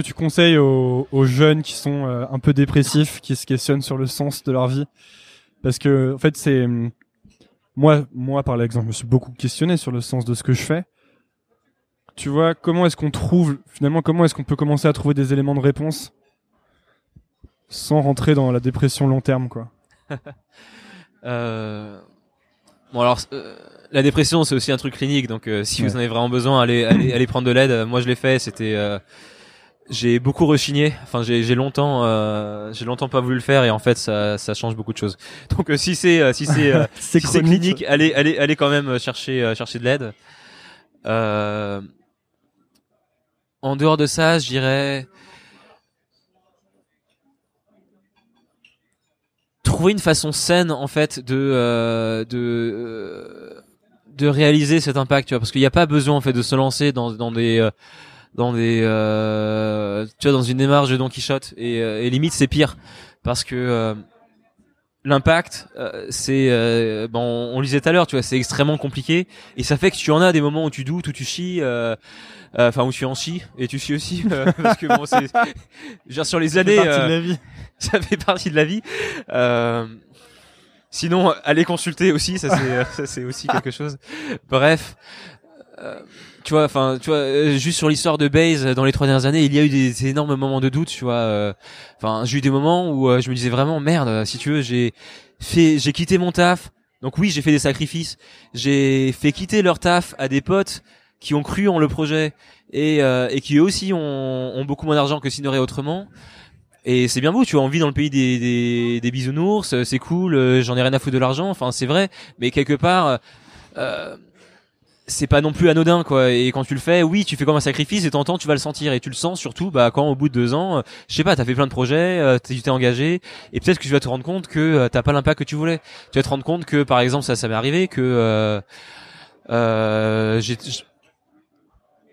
[SPEAKER 2] tu conseilles aux jeunes qui sont un peu dépressifs, qui se questionnent sur le sens de leur vie? Parce que, en fait, c'est moi, par exemple, je me suis beaucoup questionné sur le sens de ce que je fais. Tu vois, comment est-ce qu'on peut commencer à trouver des éléments de réponse sans rentrer dans la dépression long terme, quoi?
[SPEAKER 1] Bon, alors, la dépression, c'est aussi un truc clinique, donc si vous en avez vraiment besoin, allez prendre de l'aide. Moi, je l'ai fait. J'ai beaucoup rechigné. Enfin, j'ai longtemps pas voulu le faire, et en fait, ça change beaucoup de choses. Donc, si c'est clinique, allez quand même chercher de l'aide. En dehors de ça, je dirais trouver une façon saine, en fait, de réaliser cet impact, tu vois, parce qu'il n'y a pas besoin, en fait, de se lancer dans des tu vois, dans une démarche de Don Quichotte, et limite c'est pire, parce que l'impact, on le disait tout à l'heure, tu vois, c'est extrêmement compliqué, et ça fait que tu en as des moments où tu doutes, où tu chies, où tu en chies, et tu chies aussi, parce que bon, c'est genre sur les années, ça fait partie de la vie. Sinon, allez consulter aussi, ça c'est aussi quelque chose. Bref, tu vois, juste sur l'histoire de Base, dans les 3 dernières années, il y a eu des énormes moments de doute, tu vois. J'ai eu des moments où je me disais vraiment, merde, si tu veux, j'ai quitté mon taf. Donc oui, j'ai fait des sacrifices. J'ai fait quitter leur taf à des potes qui ont cru en le projet, et qui eux aussi ont beaucoup moins d'argent que s'ils n'auraient autrement. Et c'est bien beau, tu vois, on vit dans le pays des bisounours, c'est cool, j'en ai rien à foutre de l'argent, enfin c'est vrai, mais quelque part c'est pas non plus anodin quoi. Et quand tu le fais, oui, tu fais comme un sacrifice et t'entends, tu vas le sentir et tu le sens surtout quand au bout de 2 ans, je sais pas, t'as fait plein de projets, tu t'es engagé et peut-être que tu vas te rendre compte que t'as pas l'impact que tu voulais. Tu vas te rendre compte que par exemple ça m'est arrivé que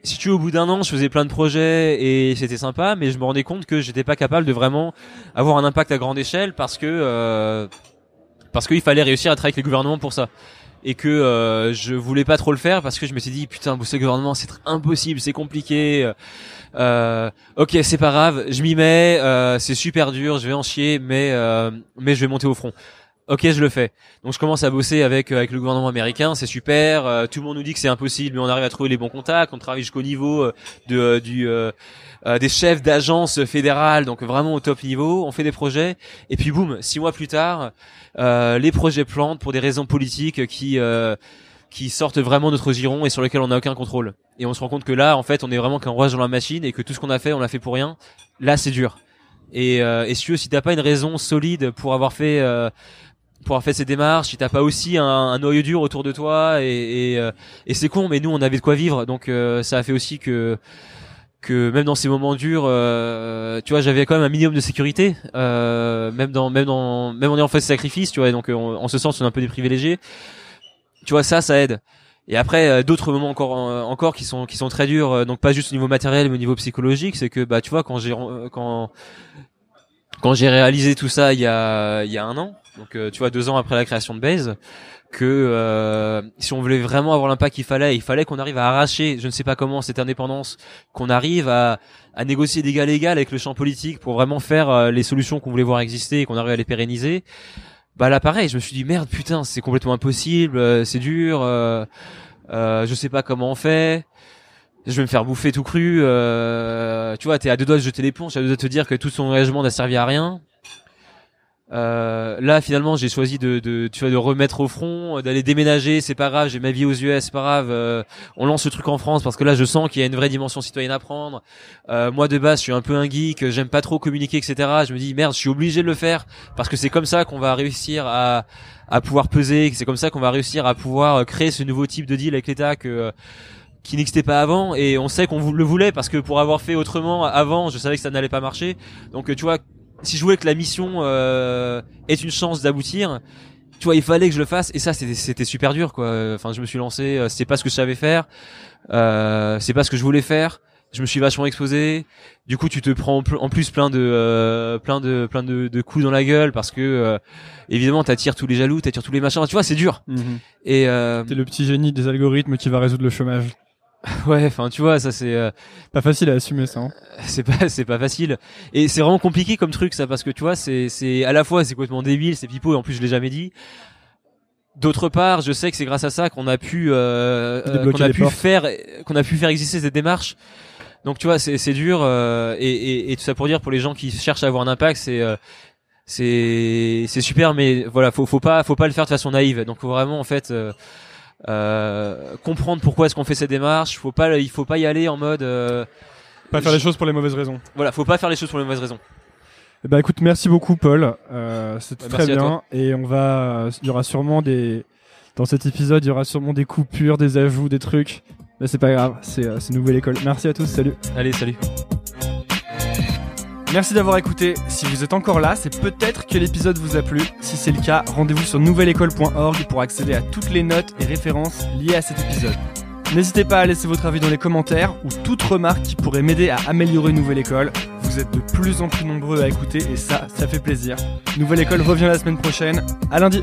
[SPEAKER 1] si tu veux, au bout d'1 an, je faisais plein de projets et c'était sympa, mais je me rendais compte que j'étais pas capable de vraiment avoir un impact à grande échelle parce qu'il fallait réussir à travailler avec les gouvernements pour ça. Et que je voulais pas trop le faire parce que je m'étais dit putain, bosser le gouvernement c'est impossible, c'est compliqué. Ok, c'est pas grave, je m'y mets, c'est super dur, je vais en chier, mais je vais monter au front. Ok, je le fais. Donc je commence à bosser avec le gouvernement américain, c'est super. Tout le monde nous dit que c'est impossible, mais on arrive à trouver les bons contacts. On travaille jusqu'au niveau des chefs d'agences fédérales, donc vraiment au top niveau. On fait des projets, et puis boum, 6 mois plus tard, les projets plantent pour des raisons politiques qui sortent vraiment de notre giron et sur lesquels on n'a aucun contrôle. Et on se rend compte que là, en fait, on est vraiment qu'un rouage dans la machine et que tout ce qu'on a fait, on l'a fait pour rien. Là, c'est dur. Et si t'as pas une raison solide pour avoir fait ces démarches, si t'as pas aussi un noyau dur autour de toi et c'est con, mais nous on avait de quoi vivre, donc ça a fait aussi que même dans ces moments durs, tu vois, j'avais quand même un minimum de sécurité, même en ayant fait ce sacrifice, tu vois, donc en ce sens on est un peu des privilégiés, tu vois, ça aide. Et après d'autres moments encore qui sont très durs, donc pas juste au niveau matériel mais au niveau psychologique, c'est que tu vois, quand j'ai réalisé tout ça il y a 1 an, donc tu vois, 2 ans après la création de Base, que si on voulait vraiment avoir l'impact qu'il fallait qu'on arrive à arracher, je ne sais pas comment, cette indépendance, qu'on arrive à négocier d'égal à égal avec le champ politique pour vraiment faire les solutions qu'on voulait voir exister et qu'on arrive à les pérenniser. Là pareil, je me suis dit merde, putain, c'est complètement impossible, c'est dur, je sais pas comment on fait. Je vais me faire bouffer tout cru, tu vois, t'es à 2 doigts de jeter l'éponge, à 2 doigts de te dire que tout ton engagement n'a servi à rien. Là finalement j'ai choisi de remettre au front, d'aller déménager, c'est pas grave, j'ai ma vie aux US, c'est pas grave, on lance ce truc en France parce que là je sens qu'il y a une vraie dimension citoyenne à prendre. Moi de base je suis un peu un geek, j'aime pas trop communiquer, etc. Je me dis merde, je suis obligé de le faire parce que c'est comme ça qu'on va réussir à pouvoir peser, c'est comme ça qu'on va réussir à pouvoir créer ce nouveau type de deal avec l'État qui n'existait pas avant, et on sait qu'on le voulait parce que pour avoir fait autrement avant, je savais que ça n'allait pas marcher. Donc tu vois, si je voulais que la mission ait une chance d'aboutir, tu vois, il fallait que je le fasse, et ça c'était super dur quoi. Enfin, je me suis lancé, c'est pas ce que je savais faire, c'est pas ce que je voulais faire. Je me suis vachement exposé. Du coup, tu te prends en plus plein de coups dans la gueule parce que évidemment t'attires tous les jaloux, t'attires tous les machins. Tu vois, c'est dur.
[SPEAKER 2] Mm-hmm.
[SPEAKER 1] Et
[SPEAKER 2] t'es le petit génie des algorithmes qui va résoudre le chômage.
[SPEAKER 1] Ouais, enfin tu vois, ça c'est
[SPEAKER 2] pas facile à assumer ça. Hein.
[SPEAKER 1] C'est pas facile, et c'est vraiment compliqué comme truc ça, parce que tu vois, c'est à la fois c'est complètement débile, c'est pipeau, et en plus je l'ai jamais dit. D'autre part, je sais que c'est grâce à ça qu'on a pu faire exister cette démarche. Donc tu vois, c'est dur, et tout ça pour dire, pour les gens qui cherchent à avoir un impact, c'est super, mais voilà, faut pas le faire de façon naïve. Donc faut vraiment en fait comprendre pourquoi est-ce qu'on fait cette démarche. Il faut pas y aller en mode
[SPEAKER 2] pas faire les choses pour les mauvaises raisons.
[SPEAKER 1] Voilà, faut pas faire les choses pour les mauvaises raisons.
[SPEAKER 2] Bah écoute, merci beaucoup Paul, c'était très bien, et il y aura sûrement dans cet épisode, il y aura sûrement des coupures, des ajouts, des trucs, mais c'est pas grave, c'est Nouvelle École. Merci à tous, salut.
[SPEAKER 1] Allez, salut.
[SPEAKER 2] Merci d'avoir écouté. Si vous êtes encore là, c'est peut-être que l'épisode vous a plu. Si c'est le cas, rendez-vous sur nouvelleécole.org pour accéder à toutes les notes et références liées à cet épisode. N'hésitez pas à laisser votre avis dans les commentaires ou toute remarque qui pourrait m'aider à améliorer Nouvelle École. Vous êtes de plus en plus nombreux à écouter et ça fait plaisir. Nouvelle École revient la semaine prochaine. À lundi.